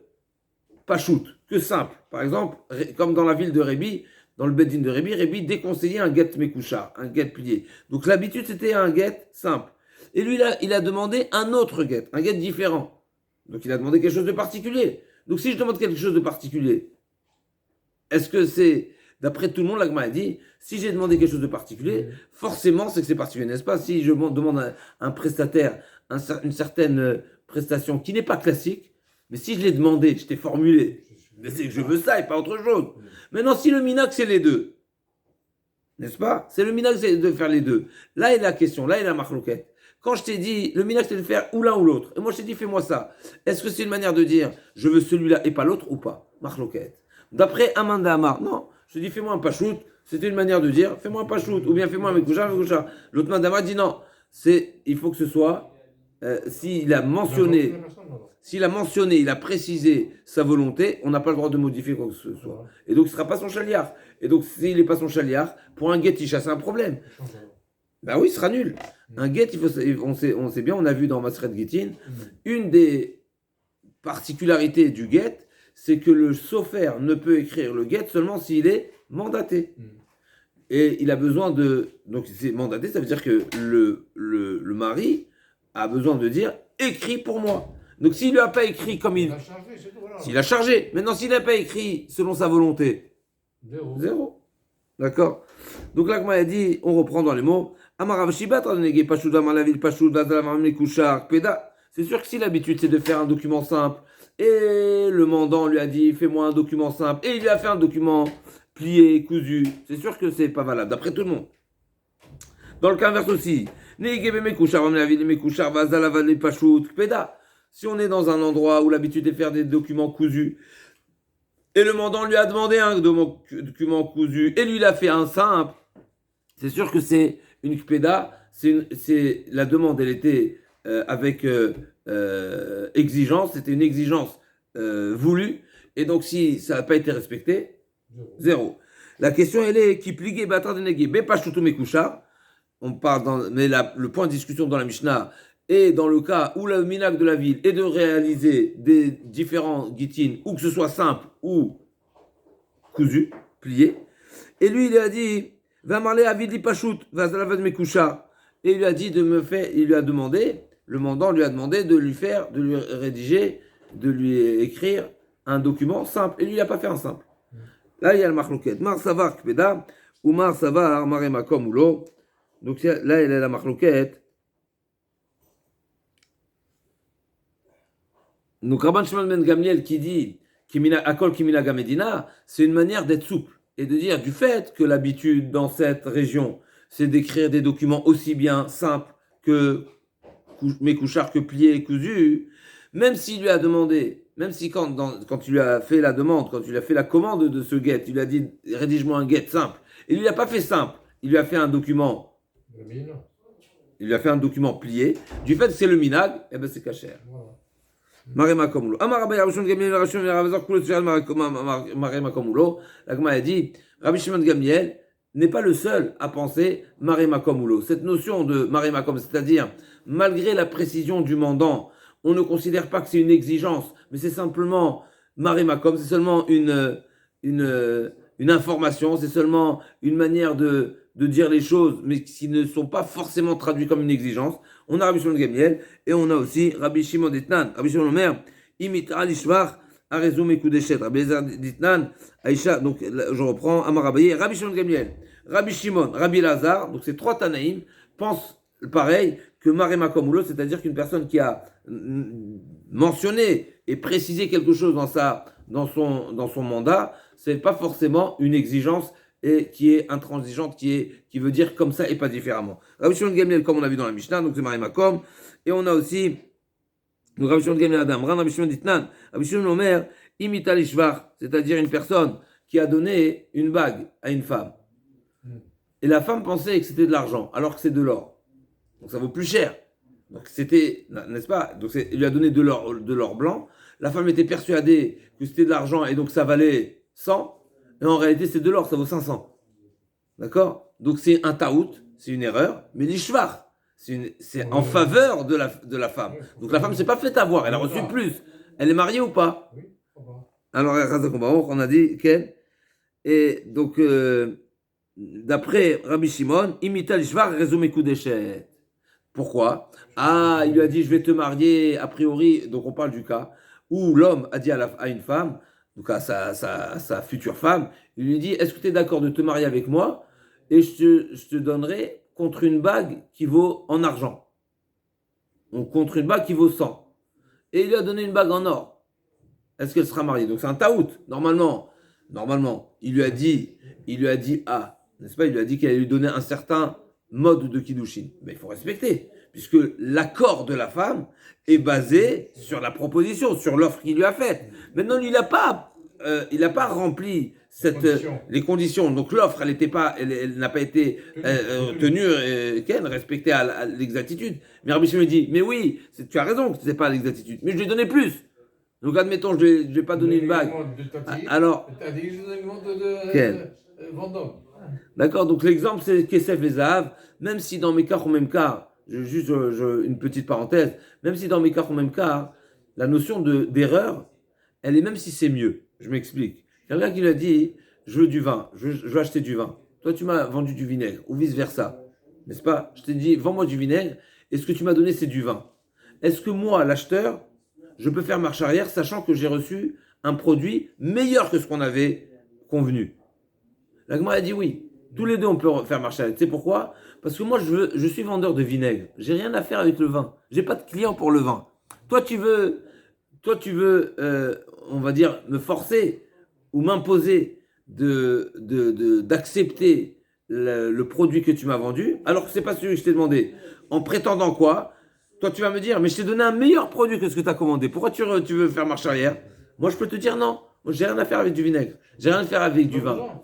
pachout, que simple. Par exemple, comme dans la ville de Rébi, dans le Beddin de Rébi déconseillait un get mekouchar, un get plié. Donc l'habitude c'était un get simple. Et lui il a demandé un autre get, un get différent. Donc il a demandé quelque chose de particulier. Donc si je demande quelque chose de particulier, est-ce que c'est... D'après tout le monde, l'agma a dit, si j'ai demandé quelque chose de particulier, forcément c'est que c'est particulier, n'est-ce pas? Si je demande à un prestataire une certaine prestation qui n'est pas classique, mais si je l'ai demandé, je t'ai formulé, mais c'est que je veux ça et pas autre chose. Maintenant, si le minac c'est les deux, n'est-ce pas? C'est le minac c'est de faire les deux. Là est la question, là est la marloquette. Quand je t'ai dit, le minac c'est de faire ou l'un ou l'autre, et moi je t'ai dit fais-moi ça, est-ce que c'est une manière de dire je veux celui-là et pas l'autre ou pas? Marloquette. D'après Amanda Amar, non. Je te dis, fais-moi un pachout. C'était une manière de dire, fais-moi un pachout. Ou bien fais-moi un mekoucha. L'autre mandama dit non. il faut que ce soit, s'il a mentionné, il a précisé sa volonté, on n'a pas le droit de modifier quoi que ce soit. Et donc, il ne sera pas son chaliar. Et donc, s'il n'est pas son chaliar, pour un guet, il chasse un problème. Ben oui, il sera nul. Un guet, on sait bien, on a vu dans Masret Gittin, une des particularités du guet, c'est que le sofer ne peut écrire le guet seulement s'il est mandaté. Et il a besoin de... Donc, c'est mandaté, ça veut dire que le mari a besoin de dire « écris pour moi ». Donc, s'il ne lui a pas écrit comme il... S'il a chargé. Maintenant, s'il n'a pas écrit selon sa volonté, zéro. D'accord. Donc, là, comme elle a dit, on reprend dans les mots. C'est sûr que si l'habitude, c'est de faire un document simple, et le mandant lui a dit, fais-moi un document simple, et il lui a fait un document plié, cousu, c'est sûr que c'est pas valable, d'après tout le monde. Dans le cas inverse aussi, si on est dans un endroit où l'habitude est de faire des documents cousus, et le mandant lui a demandé un document cousu, et lui il a fait un simple, c'est sûr que c'est une kpeda, c'est la demande, elle était avec exigence, c'était une exigence voulue, et donc si ça n'a pas été respecté, zéro. La question elle est qui pligue batra de negi bepashutu mekushar. On parle mais le point de discussion dans la Mishnah est dans le cas où le minag de la ville est de réaliser des différents gittin, ou que ce soit simple ou cousu, plié. Et lui il a dit va marler à vidi pashut va zalavad mekushar. Et il lui a dit il lui a demandé, le mandant lui a demandé de lui rédiger, de lui écrire un document simple. Et lui il n'a pas fait un simple. Là, il y a le machloket. Mar savar kpeda, ou mar savar mare makom ou lo. Donc là, il y a la machloket. Donc Rabban Shimon ben Gamliel qui dit Akol Kimina Gamedina, c'est une manière d'être souple et de dire du fait que l'habitude dans cette région, c'est d'écrire des documents aussi bien simples que Mekouchar, que pliés et cousus, même s'il lui a demandé. Même si quand tu lui as fait la demande, quand tu lui as fait la commande de ce guet, il lui a dit rédige-moi un guet simple. Et il lui a pas fait simple, il lui a fait un document. Il lui a fait un document plié. Du fait que c'est le minag, eh ben c'est kacher. Marema Komulo. Amar Rabbi Shimon Gamliel, Rabbi Shimon Ravazor Kulo Tzriel Marema Komulo. La Gemara a dit Rabbi Shimon Gamliel n'est pas le seul à penser Marema Komulo. Cette notion de Marema Kom, c'est-à-dire malgré la précision du mandant, on ne considère pas que c'est une exigence, mais c'est simplement Maremakom, c'est seulement une information, c'est seulement une manière de dire les choses, mais qui ne sont pas forcément traduites comme une exigence. On a Rabbi Shimon Gamliel, et on a aussi Rabbi Shimon Ditnan. Rabbi Shimon Omer, imitra l'ishvar, arezo mekudeshet. Rabbi Elazar Ditnan, Aïcha, donc je reprends, Amar Abaye, Rabbi Shimon Gamliel, Rabbi Shimon, Rabbi Elazar, donc ces trois Tanaïm, pensent pareil que Maremakom ou l'autre, c'est-à-dire qu'une personne qui a mentionné et précisé quelque chose dans son mandat, c'est pas forcément une exigence et qui est intransigeante, qui veut dire comme ça et pas différemment. Rabbi Shimon Gamliel, comme on a vu dans la Mishnah, donc c'est Maremakom, et on a aussi donc Rabbi Shimon Gamliel Adam, Rabbi Shimon Ditnan, Rabbi Shimon Omer, imita l'ishvar, c'est-à-dire une personne qui a donné une bague à une femme. Et la femme pensait que c'était de l'argent, alors que c'est de l'or. Donc ça vaut plus cher. Donc c'était, n'est-ce pas? Donc il lui a donné de l'or blanc. La femme était persuadée que c'était de l'argent et donc ça valait 100. Et en réalité c'est de l'or, ça vaut 500. D'accord? Donc c'est un taout, c'est une erreur, mais l'ishvar, c'est en faveur de la femme. Donc la femme s'est pas fait avoir, elle a reçu plus. Elle est mariée ou pas? Alors on a dit qu'elle. Et donc d'après Rabbi Shimon, imita l'ishvar résumé kudeshet. Pourquoi? Ah, il lui a dit je vais te marier, a priori, donc on parle du cas où l'homme a dit à une femme, donc à sa future femme, il lui dit est-ce que tu es d'accord de te marier avec moi et je te donnerai contre une bague qui vaut en argent. Donc contre une bague qui vaut 100. Et il lui a donné une bague en or. Est-ce qu'elle sera mariée? Donc c'est un taout. Normalement, il lui a dit ah, n'est-ce pas? Il lui a dit qu'elle allait lui donner un certain mode de kiddushin. Mais il faut respecter, puisque l'accord de la femme est basé sur la proposition, sur l'offre qu'il lui a faite. Maintenant, il n'a pas rempli les conditions. Donc l'offre, elle n'a pas été tenue, respectée à l'exactitude. Mais Rabbi Shimon dit, mais oui, tu as raison que ce n'est pas à l'exactitude, mais je lui ai donné plus. Donc admettons, je ne vais pas donner une bague. Alors, Vendôme. d'accord, donc l'exemple c'est Kesef et Zahav, même si dans mes cas ou même cas, une petite parenthèse, même si dans mes cas ou même cas, la notion d'erreur, elle est même si c'est mieux. Je m'explique. Quelqu'un qui lui a dit, je veux du vin, je veux acheter du vin. Toi, tu m'as vendu du vinaigre, ou vice-versa. N'est-ce pas? Je t'ai dit, vends-moi du vinaigre, et ce que tu m'as donné, c'est du vin. Est-ce que moi, l'acheteur, je peux faire marche arrière, sachant que j'ai reçu un produit meilleur que ce qu'on avait convenu? La Gemara a dit oui. Tous les deux, on peut faire marche arrière. Tu sais pourquoi? Parce que moi, je suis vendeur de vinaigre. J'ai rien à faire avec le vin. J'ai pas de client pour le vin. Toi, tu veux, on va dire, me forcer ou m'imposer d'accepter le produit que tu m'as vendu, alors que c'est pas celui que je t'ai demandé. En prétendant quoi? Toi, tu vas me dire, mais je t'ai donné un meilleur produit que ce que tu as commandé. Pourquoi tu veux faire marche arrière? Moi, je peux te dire non. Moi, j'ai rien à faire avec du vinaigre. J'ai rien à faire avec du vin.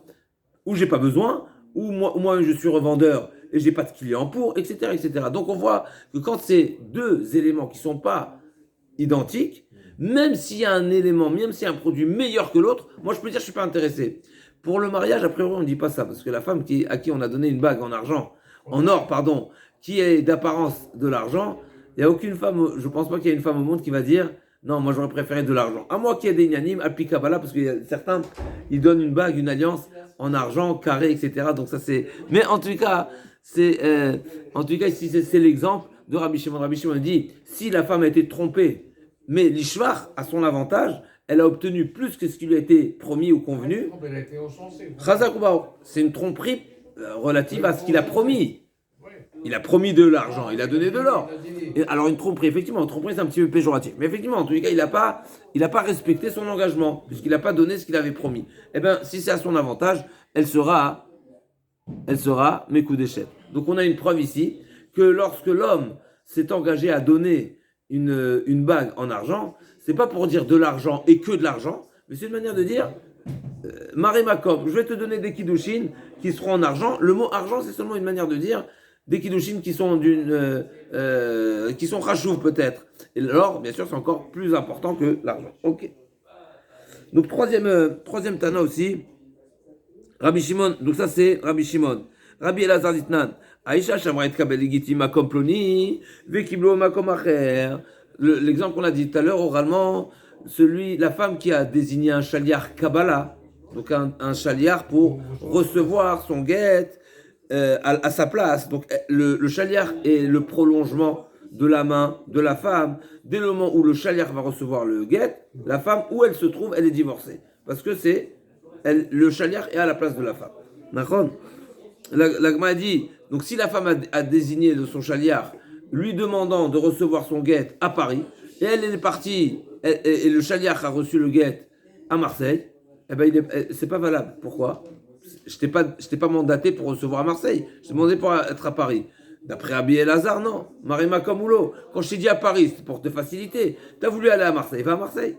Ou j'ai pas besoin, ou moi je suis revendeur et j'ai pas de client pour, etc., etc. Donc, on voit que quand c'est deux éléments qui sont pas identiques, même s'il y a un élément, même s'il y a un produit meilleur que l'autre, moi, je peux dire je suis pas intéressé. Pour le mariage, a priori, on ne dit pas ça, parce que la femme à qui on a donné une bague en or, qui est d'apparence de l'argent, il n'y a aucune femme, je ne pense pas qu'il y ait une femme au monde qui va dire non, moi j'aurais préféré de l'argent. À moins qu'il y ait des inanimes, applique Kabbalah, parce qu'il y a certains, ils donnent une bague, une alliance en argent, carré, etc. Donc ça c'est. Mais en tout cas, ici c'est l'exemple de Rabbi Shimon. Rabbi Shimon dit si la femme a été trompée, mais l'ishvar, à son avantage, elle a obtenu plus que ce qui lui a été promis ou convenu. Elle a été encensée. C'est une tromperie relative à ce qu'il a promis. Il a promis de l'argent, il a donné de l'or. Alors une tromperie, effectivement, une tromperie c'est un petit peu péjoratif. Mais effectivement, en tous les cas, il n'a pas respecté son engagement, puisqu'il n'a pas donné ce qu'il avait promis. Eh bien, si c'est à son avantage, elle sera mes coups d'échelle. Donc on a une preuve ici que lorsque l'homme s'est engagé à donner une bague en argent, c'est pas pour dire de l'argent et que de l'argent, mais c'est une manière de dire Marémakom, je vais te donner des kiddushin qui seront en argent. Le mot argent, c'est seulement une manière de dire des kiddushin qui sont qui sont rachouv peut-être. Et l'or, bien sûr, c'est encore plus important que l'argent. Ok. Donc troisième Tana aussi, Rabbi Shimon. Donc ça c'est Rabbi Shimon. Rabbi Elazar Ditnan. Aïcha Shamra et Kabel Legiti Makom Ploni, Vekiblo Makom Acher. L'exemple qu'on a dit tout à l'heure oralement, la femme qui a désigné un chaliar Kabbalah, donc un chaliar pour recevoir son guet à sa place. Donc le chaliar est le prolongement de la main de la femme. Dès le moment où le chaliar va recevoir le guet, la femme, où elle se trouve, elle est divorcée. Parce que le chaliar est à la place de la femme. D'accord? La Gemara dit, donc si la femme a désigné de son chaliar, lui demandant de recevoir son guet à Paris, et elle est partie, et le chaliar a reçu le guet à Marseille, eh ben c'est pas valable. Pourquoi? Je t'ai pas mandaté pour recevoir à Marseille, je t'ai demandé pour être à Paris. D'après Rabbi Elazar, non. Marima Kamoulo, quand je t'ai dit à Paris, c'est pour te faciliter. Tu as voulu aller à Marseille, va à Marseille.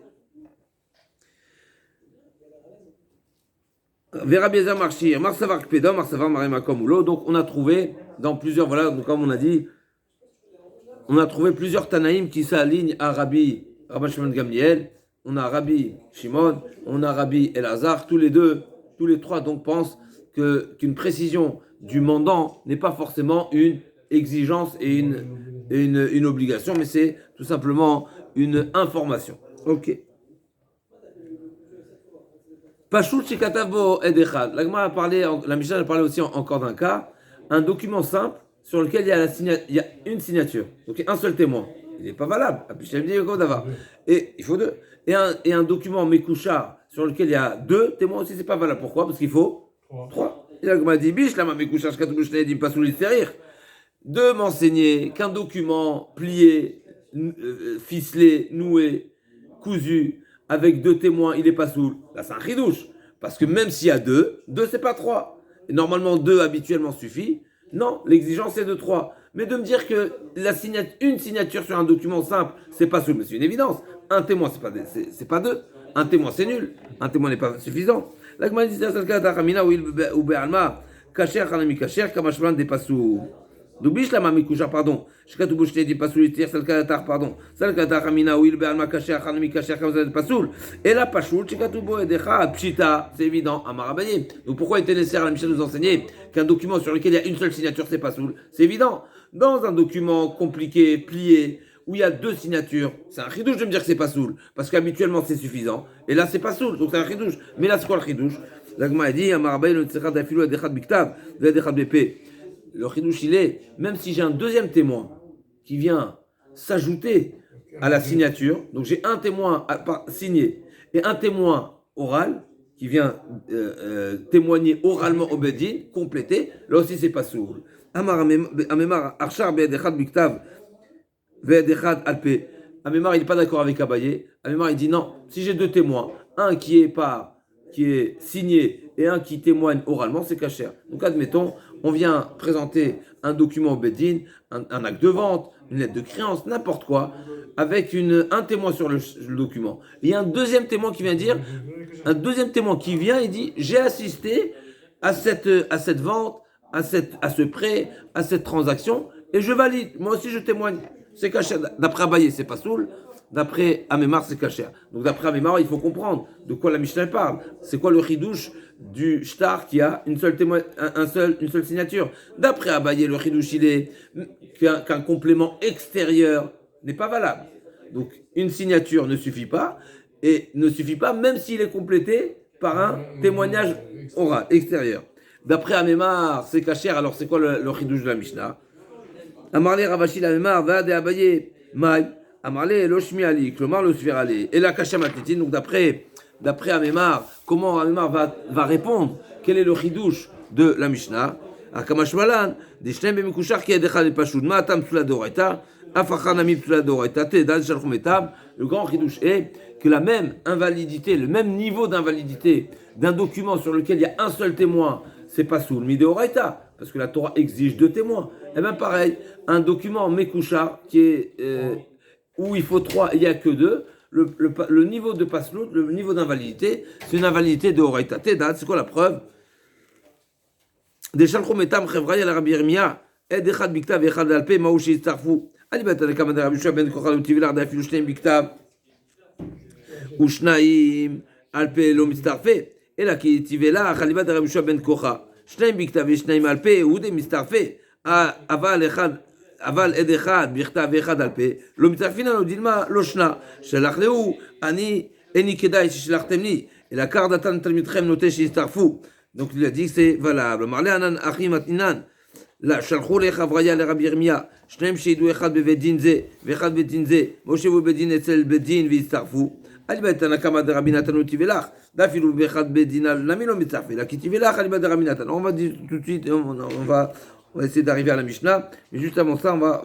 Verabiezer Marchir, Marsavar Kpedam, Marsavar Marima Kamoulo. Donc on a trouvé dans plusieurs, voilà, donc comme on a dit, on a trouvé plusieurs Tanaïm qui s'alignent à Rabbi Shimon Gamliel. On a Rabbi Shimon, on a Rabbi Elazar. Tous les trois donc pensent qu'une précision du mandant n'est pas forcément une exigence et une obligation, mais c'est tout simplement une information. Ok. Pashut Shekatavo Edechad. La Gemara a parlé, la Mishnah a parlé aussi encore d'un cas, un document simple sur lequel il y a une signature, donc un seul témoin. Il n'est pas valable. Et il faut deux. Et un document Mekoucha sur lequel il y a deux témoins aussi, c'est pas valable. Pourquoi? Parce qu'il faut trois. Et la Gemara dit Bish, la Mekoucha, de m'enseigner qu'un document plié, ficelé, noué, cousu, avec deux témoins, il est pas soul. Là, c'est un chidouche. Parce que même s'il y a deux c'est pas trois. Et normalement, deux habituellement suffit. Non, l'exigence est de trois. Mais de me dire que une signature sur un document simple, c'est pas soul, mais c'est une évidence. Un témoin, c'est pas deux. Un témoin, c'est nul. Un témoin n'est pas suffisant. La Gemara dit Salka Tachamina ou Be'alma, Kacher, Hanami Kacher, Kamashman des Passou. Doubish la mami couchard, pardon. Shkatu bouche dit Passoul, tir, Salka pardon. Salka Tachamina ou Be'alma Kacher, Hanami Kacher, Kamashman des Passoul. Et la Pachoul, Shkatu Boedecha, Pshita, c'est évident, Amarabaye. Donc pourquoi était nécessaire à la Mishnah nous enseigner qu'un document sur lequel il y a une seule signature, c'est Passoul? C'est évident. Dans un document compliqué, plié, où il y a deux signatures, c'est un chidouche de me dire que c'est pas soul, parce qu'habituellement c'est suffisant, et là c'est pas soul, donc c'est un chidouche. Mais là c'est quoi le chidouche? L'agma a dit, le chidouche il est, même si j'ai un deuxième témoin qui vient s'ajouter à la signature, donc j'ai un témoin signé et un témoin oral qui vient témoigner oralement au bedin, complété, là aussi c'est pas soul. Amemar Archar Be'edechad Biktav Ve'edechad Alpe. Amemar il n'est pas d'accord avec Abaye. Amemar il dit non, si j'ai deux témoins, un qui est signé et un qui témoigne oralement, c'est kasher. Donc admettons, on vient présenter un document au Beddin, un acte de vente, une lettre de créance, n'importe quoi, avec un témoin sur le document. Il y a un deuxième témoin qui vient dire, un deuxième témoin qui vient et dit j'ai assisté à cette vente, à ce prêt, à cette transaction, et je valide. Moi aussi, je témoigne. C'est caché. D'après Abaye, c'est pas soul. D'après Amemar, c'est caché. Donc, d'après Amemar, il faut comprendre de quoi la Mishnah parle. C'est quoi le chidouche du shtar qui a une seule signature. D'après Abaye, le chidouche, il est qu'un complément extérieur n'est pas valable. Donc, une signature ne suffit pas, et ne suffit pas même s'il est complété par un témoignage oral, extérieur. D'après Amemar, c'est caché. Alors, c'est quoi le chidouche de la Mishnah? Amarle Ravashi l'Amemar, va de Abaye, Maï, Amarle Loshmi Ali, Klomar le Svirale. Et la Kasha Matiti, donc d'après Amemar, comment Amemar va répondre? Quel est le chidouche de la Mishnah? Akamashmalan, des Shnem Bemikushar qui a déchalé Pashud, Matam Psuladoreta, Afachanami Psuladoreta, Tedan Shalchumetab. Le grand chidouche est que la même invalidité, le même niveau d'invalidité d'un document sur lequel il y a un seul témoin, c'est pas sous le Mideoraita, parce que la Torah exige deux témoins. Et bien pareil, un document Mekouchar qui est où il faut trois, il n'y a que deux, le niveau de paslout, le niveau d'invalidité, c'est une invalidité de Horaita. Tedat, c'est quoi la preuve? Des Shalchometam Chevraya la Rabbi Yirmiyah, Ed Echad Biktav Echad Alpe, Maouchi Istarfou, Alibat Alekam de Rabbi Shua ben Kochal Utivilar d'Afilu Shneim Biktav, Ushnaim Alpe Lo Mistarfe. Et là, qui tivela, Khalibat de Rabbi Shua ben Kocha, Shneim Biktav et Shneim Alpe, ou des Mistarfe, Aval Ed Echad, Biktav Echad Alpe, Lo Mistarfina, Lo Dilma, Lo Shna, Shalach Leu, Ani, Eni Kedai, Shalachtemni, et la Kardatan Talmitchem Note Shistarfou. Donc il a dit que c'est valable. Marle Anan Achim Atinan, la Shalchou le Chavraya le Rabbi Yirmiyah, Shneim Sheidou Echad Bevedin Ze, Vechad Bedin Ze, Moshe Bedin Etzel Bedin Vistarfou. Alibat Anakama de Rabbi Natan Utivelach, Dafilou Vechad Bedin Al Namilo Mitzarfe, la Kitivelach Alibat de Rabbi Natan. On va dire tout de suite, on va essayer d'arriver à la Mishnah, mais juste avant ça, on va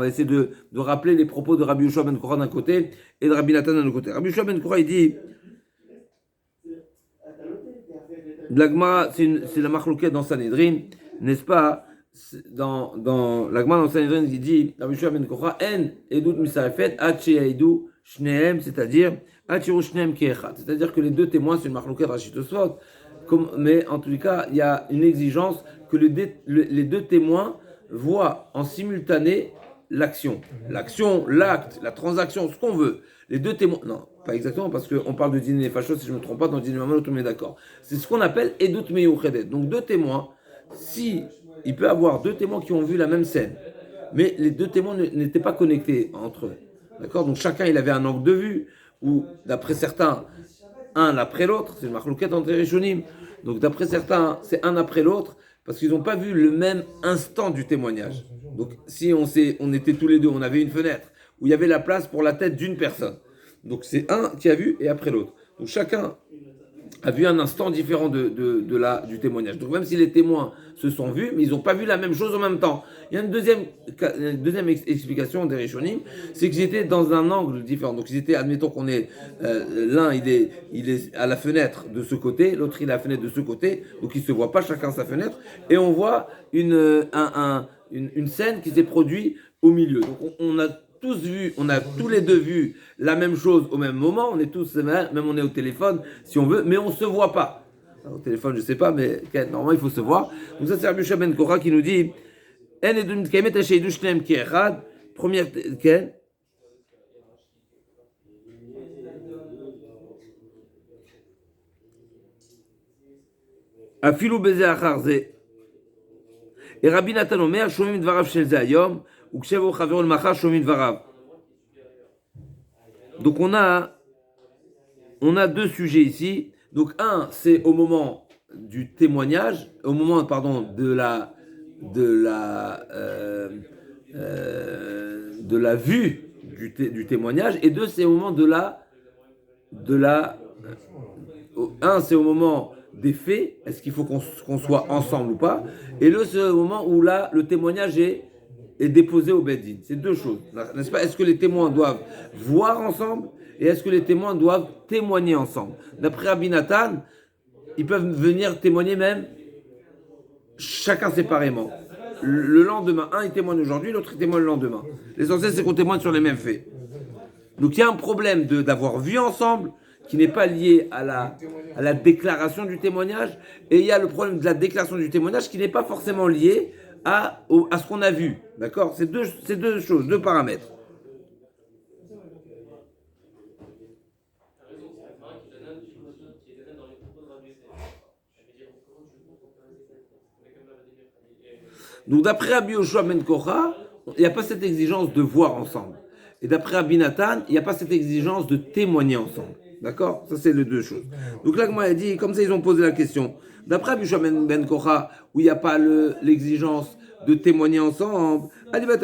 essayer de rappeler les propos de Rabbi Yoshua ben Korah d'un côté et de Rabbi Natan de l'autre côté. Rabbi Yoshua ben Korah, il dit, l'Agma, c'est la marloquette dans Sanhedrin, n'est-ce pas? Dans l'Agma dans Sanhedrin, il dit, Rabbi Yoshua ben Korah, En edut misarefet, Hachi Aidou Shnehem, c'est-à-dire, Hachiru Shnehem Kiechat. C'est-à-dire que les deux témoins, c'est une marloquette Rachid Tosfot, mais en tous les cas, il y a une exigence que les deux témoins voient en simultané l'action, l'acte, la transaction, ce qu'on veut. Les deux témoins, non, pas exactement, parce qu'on parle de dîner fachos, si je ne me trompe pas, dans dîner maman, tout le monde est d'accord. C'est ce qu'on appelle edut meyuchedet. Donc deux témoins, si il peut y avoir deux témoins qui ont vu la même scène, mais les deux témoins n'étaient pas connectés entre eux. D'accord? Donc chacun, il avait un angle de vue, ou d'après certains, un après l'autre, c'est une marloquette entre les Rishonim. Donc d'après certains, c'est un après l'autre, parce qu'ils n'ont pas vu le même instant du témoignage. Donc si on était tous les deux, on avait une fenêtre, où il y avait la place pour la tête d'une personne. Donc c'est un qui a vu et après l'autre. Donc chacun a vu un instant différent du témoignage. Donc même si les témoins se sont vus, mais ils n'ont pas vu la même chose en même temps. Il y a une deuxième explication des Rishonim, c'est qu'ils étaient dans un angle différent. Donc ils étaient, admettons qu'on est, l'un il est à la fenêtre de ce côté, l'autre il est à la fenêtre de ce côté, donc ils ne se voient pas chacun sa fenêtre, et on voit une scène qui s'est produite au milieu. Donc on a tous les deux vu la même chose au même moment, on est tous, même on est au téléphone si on veut, mais on ne se voit pas. Au téléphone, je sais pas, mais normalement, il faut se voir. Donc ça, c'est Rabbi Yoshua ben Korah qui nous dit En edun mitkayemet hasheidu shneim ki'echad. Première, quelle Afilu beze achar ze. Et Rabbi Nathan Omer, shomim dvarav shel ze hayom, ou kshevo chavero l'machar shomim dvarav. Donc on a deux sujets ici. Donc un, c'est au moment du témoignage, au moment, pardon, de la vue du témoignage, et deux, c'est au moment un, c'est au moment des faits, est-ce qu'il faut qu'on soit ensemble ou pas, et l'autre, c'est au moment où là, le témoignage est déposé au Beth Din. C'est deux choses, n'est-ce pas? Est-ce que les témoins doivent voir ensemble, et est-ce que les témoins doivent témoigner ensemble? D'après Rabbi Nathan, ils peuvent venir témoigner même chacun séparément. Le lendemain, un il témoigne aujourd'hui, l'autre il témoigne le lendemain. L'essentiel c'est qu'on témoigne sur les mêmes faits. Donc il y a un problème d'avoir vu ensemble qui n'est pas lié à la déclaration du témoignage, et il y a le problème de la déclaration du témoignage qui n'est pas forcément lié à ce qu'on a vu. D'accord? C'est deux choses, deux paramètres. Donc d'après Rabbi Yoshua ben Korah, il n'y a pas cette exigence de voir ensemble. Et d'après Rabbi Nathan, il n'y a pas cette exigence de témoigner ensemble. D'accord? Ça, c'est les deux choses. Donc là, comme on a dit, comme ça, ils ont posé la question. D'après Rabbi Yoshua ben Korah, où il n'y a pas l'exigence de témoigner ensemble, d'après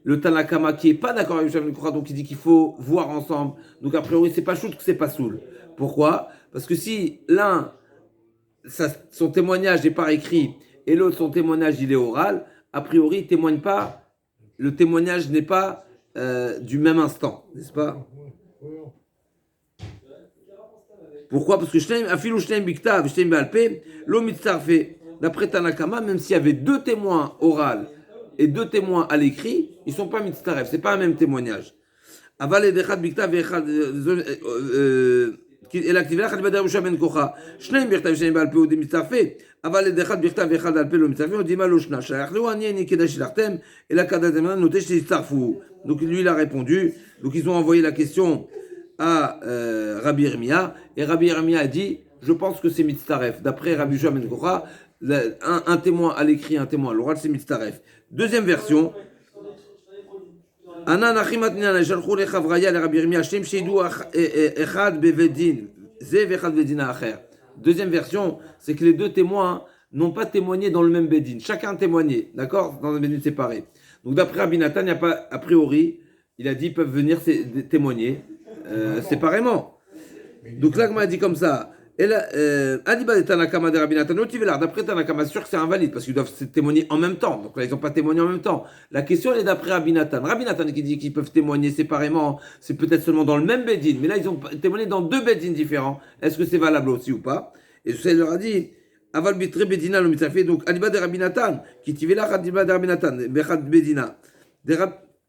le Tanakama qui n'est pas d'accord avec Yoshua ben Korah, donc il dit qu'il faut voir ensemble. Donc a priori, c'est pas chout que c'est pas soul. Pourquoi? Parce que si l'un son témoignage n'est pas écrit et l'autre son témoignage il est oral, a priori il témoigne pas, le témoignage n'est pas du même instant, n'est-ce pas? Pourquoi? Parce que afilu shneim biktav shneim be'alpeh lo mitzarfe. D'après Tanakama, même s'il y avait deux témoins oral et deux témoins à l'écrit, ils sont pas mitzaref, c'est pas un même témoignage. Aval edechad biktav ve'echad אלא כתבי לך לבד ירושע בן כוחה שניים בכתב ושניים בעל פה הוא דמצטרפה אבל לאחד בכתב ואחד על פה לא מצטרפה הוא דימה לא שנה שלחלו אני כדאי שלחתם אלא כדאי נוטה שיצטרפו. Donc lui il a répondu, donc ils ont envoyé la question à Rabbi Yirmiyah, et Rabbi Yirmiyah a dit je pense que c'est mitzaref. D'après Rabbi Yoshua ben Korah, un témoin à l'écrit, un témoin à l'oral, c'est mitzaref. Deuxième version, Anan achimatnian shalchu lechavraya le Rabbi Yirmiyah shem sheidu echad bevedin ze vechad bedina acher. Deuxième version, c'est que les deux témoins n'ont pas témoigné dans le même bedin. Chacun a témoigné, d'accord, dans un bedin séparé. Donc d'après Rabbi Nathan, il n'y a pas a priori, il a dit ils peuvent venir témoigner séparément. Donc là, comme on a dit comme ça. D'après Tanakama, sûr que c'est invalide parce qu'ils doivent témoigner en même temps. Donc là, ils n'ont pas témoigné en même temps. La question est d'après Rabbi Nathan. Rabbi Nathan qui dit qu'ils peuvent témoigner séparément, c'est peut-être seulement dans le même bedin. Mais là, ils ont témoigné dans deux bedins différents. Est-ce que c'est valable aussi ou pas? Et ça, il leur a dit Aval bitre bedina lo mitzafé. Donc, Aliba de Rabbi Nathan, qui tivela Aliba de Rabbi Nathan, Bechad bedina.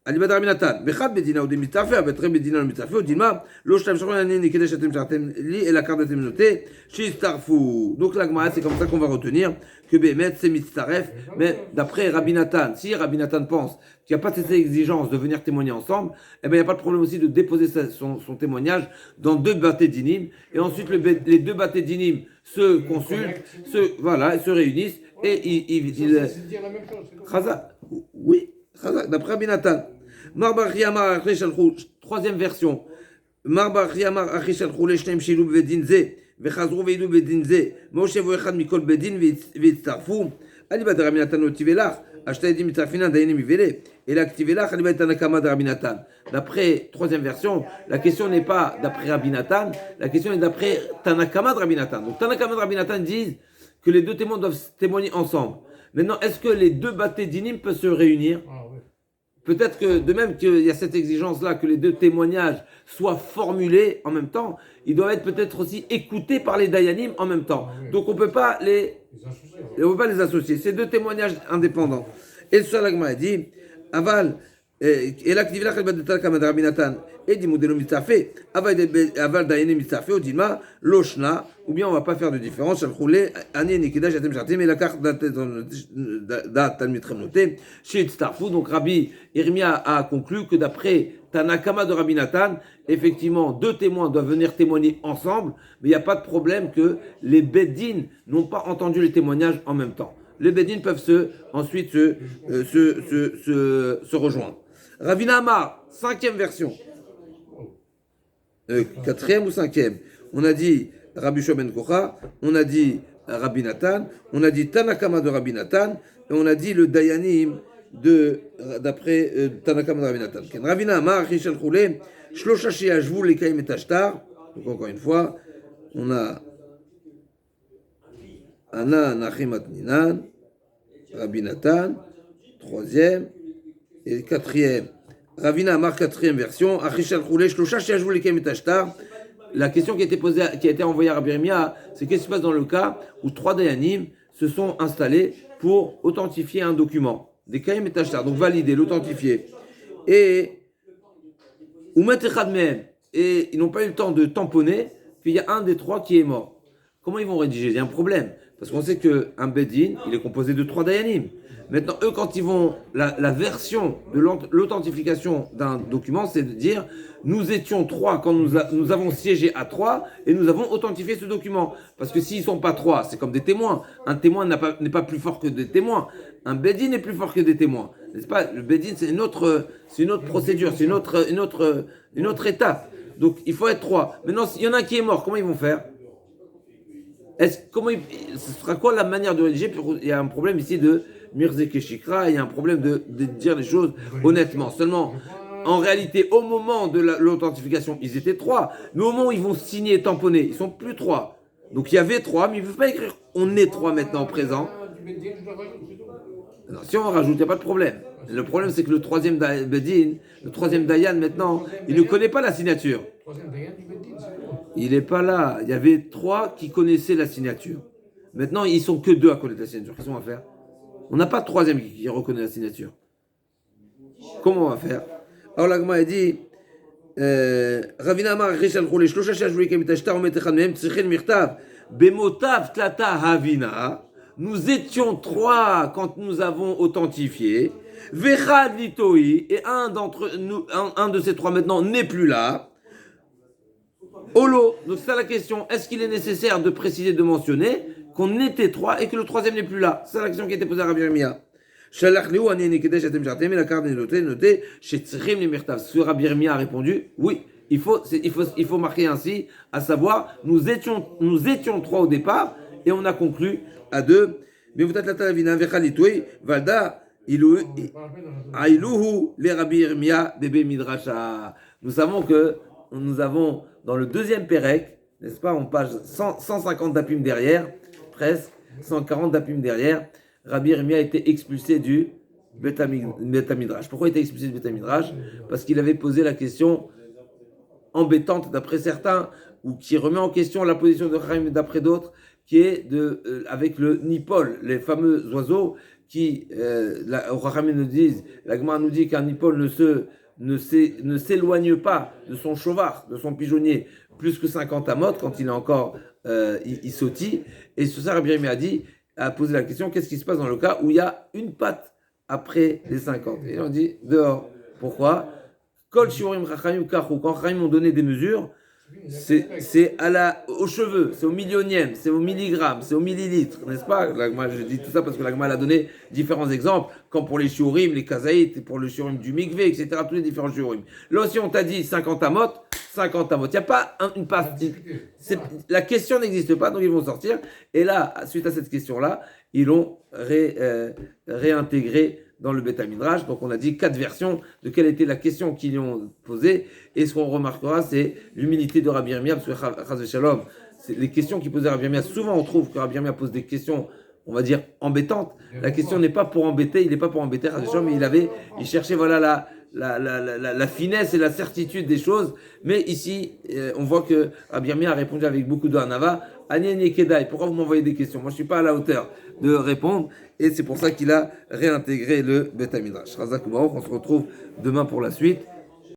Aliba de Rabbi Nathan, Bechad bedina ou de mitzafé, Betre bedina lo mitzafé, ou Dilma, lo shtam shron anine kedesh atem chartem li, et la carte atem noté, Shistarfou. Donc, la Gemara, c'est comme ça qu'on va retenir que Bémet, c'est mitzaref. Mais d'après Rabbi Nathan, si Rabbi Nathan pense qu'il n'y a pas cette exigence de venir témoigner ensemble, eh bien, il n'y a pas de problème aussi de déposer son témoignage dans deux batés dinim, et ensuite les deux batés dinim se consultent, se réunissent, et ils c'est dire la même chose. Chazak, oui, Chazak, d'après Rabbi Nathan. Marbar Yamar Achre Shalchou, troisième version. Marbar Yamar Achre Shalchou, les Shneim Shilou Bedin Ze, Vechazrou Veidou Bedin Ze, Moshe Voechad Mikol Bedin, Vitzarfou, Aliba de Rabbi Nathan Otivelach, Ashtaedim Mitzarfina Dayanim Ivele, et l'Aktivelach, Aliba Tanakama de Rabbi Nathan. D'après troisième version, la question n'est pas d'après Rabbi Nathan, la question est d'après Tanakama de Rabbi Nathan. Donc Tanakama de Rabbi Nathan disent que les deux témoins doivent témoigner ensemble. Maintenant, est-ce que les deux batés dinim peuvent se réunir? Peut-être que, de même qu'il y a cette exigence-là, que les deux témoignages soient formulés en même temps, ils doivent être peut-être aussi écoutés par les dayanim en même temps. Donc on ne peut pas les associer. C'est deux témoignages indépendants. Et le Shalagma a dit, Aval, et là, Ktivila Khalbat de Tanakama de Rabbi Nathan et Dimudelo Mitzafé, Aval Dayene Mitzafé, Odilma, Loshna, ou bien on va pas faire de différence, Shalchoulé, Ani Nikeda, Jatem Jatem, et la carte d'Atalmitrem noté, chez Tztarfou. Donc Rabbi Irmia a conclu que d'après Tanakama de Rabbi Nathan, effectivement, deux témoins doivent venir témoigner ensemble, mais il n'y a pas de problème que les Beddin n'ont pas entendu les témoignages en même temps. Les Beddin peuvent ensuite se rejoindre. Ravina Amar, 5e version. 4e ou 5e. On a dit Rabbi Shua ben Kocha, on a dit Rabbi Nathan, on a dit Tanakama de Rabbi Nathan, et on a dit le Dayanim d'après Tanakama de Rabbi Nathan. Ravina Amar, Rishel Choulé, Shlosha Sheashvu, Lekaim et Ashtar. Donc encore une fois, on a Ana Nachimat Ninan, Rabbi Nathan, 3e, et 4e. Ravina Amar, 4e version. Achishal Choulé, Shlosha Sheashvu, Lekaim et Ashtar. La question qui a été envoyée à Rabbi Irmia, c'est qu'est-ce qui se passe dans le cas où 3 Dayanim se sont installés pour authentifier un document. Des Kaim et Ashtar, donc valider, l'authentifier. Et et ils n'ont pas eu le temps de tamponner, puis il y a un des 3 qui est mort. Comment ils vont rédiger? Il y a un problème. Parce qu'on sait qu'un Beddin, il est composé de 3 Dayanim. Maintenant, eux, quand ils vont, la version de l'authentification d'un document, c'est de dire, nous étions 3 quand nous avons siégé à 3 et nous avons authentifié ce document. Parce que s'ils ne sont pas 3, c'est comme des témoins. Un témoin n'est pas plus fort que des témoins. Un Beddin est plus fort que des témoins. N'est-ce pas? Le Beddin, c'est une autre procédure, c'est une autre étape. Donc, il faut être 3. Maintenant, s'il y en a un qui est mort, comment ils vont faire? Ce sera quoi la manière de rédiger? Il y a un problème ici de Mirzek et Shikra, il y a un problème de dire les choses honnêtement. Seulement, en réalité, au moment de l'authentification, ils étaient 3. Mais au moment où ils vont signer et tamponner, ils sont plus 3. Donc il y avait 3, mais ils ne peuvent pas écrire on est 3 maintenant au présent. Alors, si on rajoute, il n'y a pas de problème. Le problème, c'est que le 3e Beddin, le 3e Dayan maintenant, il ne connaît pas la signature. Il n'est pas là. Il y avait 3 qui connaissaient la signature. Maintenant, ils ne sont que 2 à connaître la signature. Qu'est-ce qu'on va faire? On n'a pas de 3e qui reconnaît la signature. Comment on va faire? Alors l'Agma a dit Ravina Amar Rishal Choulé Shlosha Shashvuli Kemitashtar Omet Echad Mehem Tzrichen Mirtav Bemotav Tlata Havina. Nous étions 3 quand nous avons authentifié. Vechad Litoi, et un de ces 3 maintenant n'est plus là. Olo, donc c'est ça la question. Est-ce qu'il est nécessaire de préciser, de mentionner qu'on était 3 et que le 3e n'est plus là? C'est ça la question qui a été posée à Rabbi Irmia. Shalach Leu Ani Nikeda Jatem Jatem, et la carte est notée chez Tzrim les Mirtav. Ce Rabbi Irmia a répondu oui. Il faut marquer ainsi, à savoir, nous étions 3 au départ et on a conclu à 2. Mais vous êtes la talavina vechalitoui valda iluhu les Rabbi Irmia bébé midrasha. Nous savons que nous avons dans le 2e Pérec, n'est-ce pas, en page 150 dapim derrière, presque 140 dapim derrière, Rabbi Irmia a été expulsé du Bet HaMidrash. Pourquoi il a été expulsé du Bet HaMidrash? Parce qu'il avait posé la question embêtante d'après certains, ou qui remet en question la position de Chaim d'après d'autres, qui est avec le Nipol, les fameux oiseaux qui, Chaim nous disent, la Gemara nous dit qu'un Nipol ne s'éloigne pas de son chauvard, de son pigeonnier, plus que 50 amot quand il est encore, il sautille. Et sur ça, Rabbi Irmia a posé la question, qu'est-ce qui se passe dans le cas où il y a une patte après les 50? Et on dit, dehors. Pourquoi? Kol shiurim chachamim kachu. Quand chachamim ont donné des mesures, c'est aux cheveux, c'est au millionième, c'est au milligramme, c'est au millilitre, n'est-ce pas? Je dis tout ça parce que l'Agma a donné différents exemples, comme pour les shiurim, les kazaït, pour le shiurim du mikvé, etc., tous les différents shiurim. Là aussi, on t'a dit 50 amot, 50 amot. Il n'y a pas une passe. La question n'existe pas, donc ils vont sortir. Et là, suite à cette question-là, ils l'ont réintégré dans le Bet HaMidrash. Donc on a dit 4 versions de quelle était la question qu'ils lui ont posée. Et ce qu'on remarquera, c'est l'humilité de Rabbi Irmia, parce que Chaz v'Shalom, les questions qu'il posait Rabbi Irmia, souvent on trouve que Rabbi Irmia pose des questions, on va dire, embêtantes. La question n'est pas pour embêter, il n'est pas pour embêter Chaz v'Shalom, mais il cherchait voilà la finesse et la certitude des choses. Mais ici, on voit que Rabbi Irmia a répondu avec beaucoup de hanava Anien Yekedai, pourquoi vous m'envoyez des questions? Moi, je suis pas à la hauteur de répondre, et c'est pour ça qu'il a réintégré le Beth Midrash. Razak Baruch, on se retrouve demain pour la suite.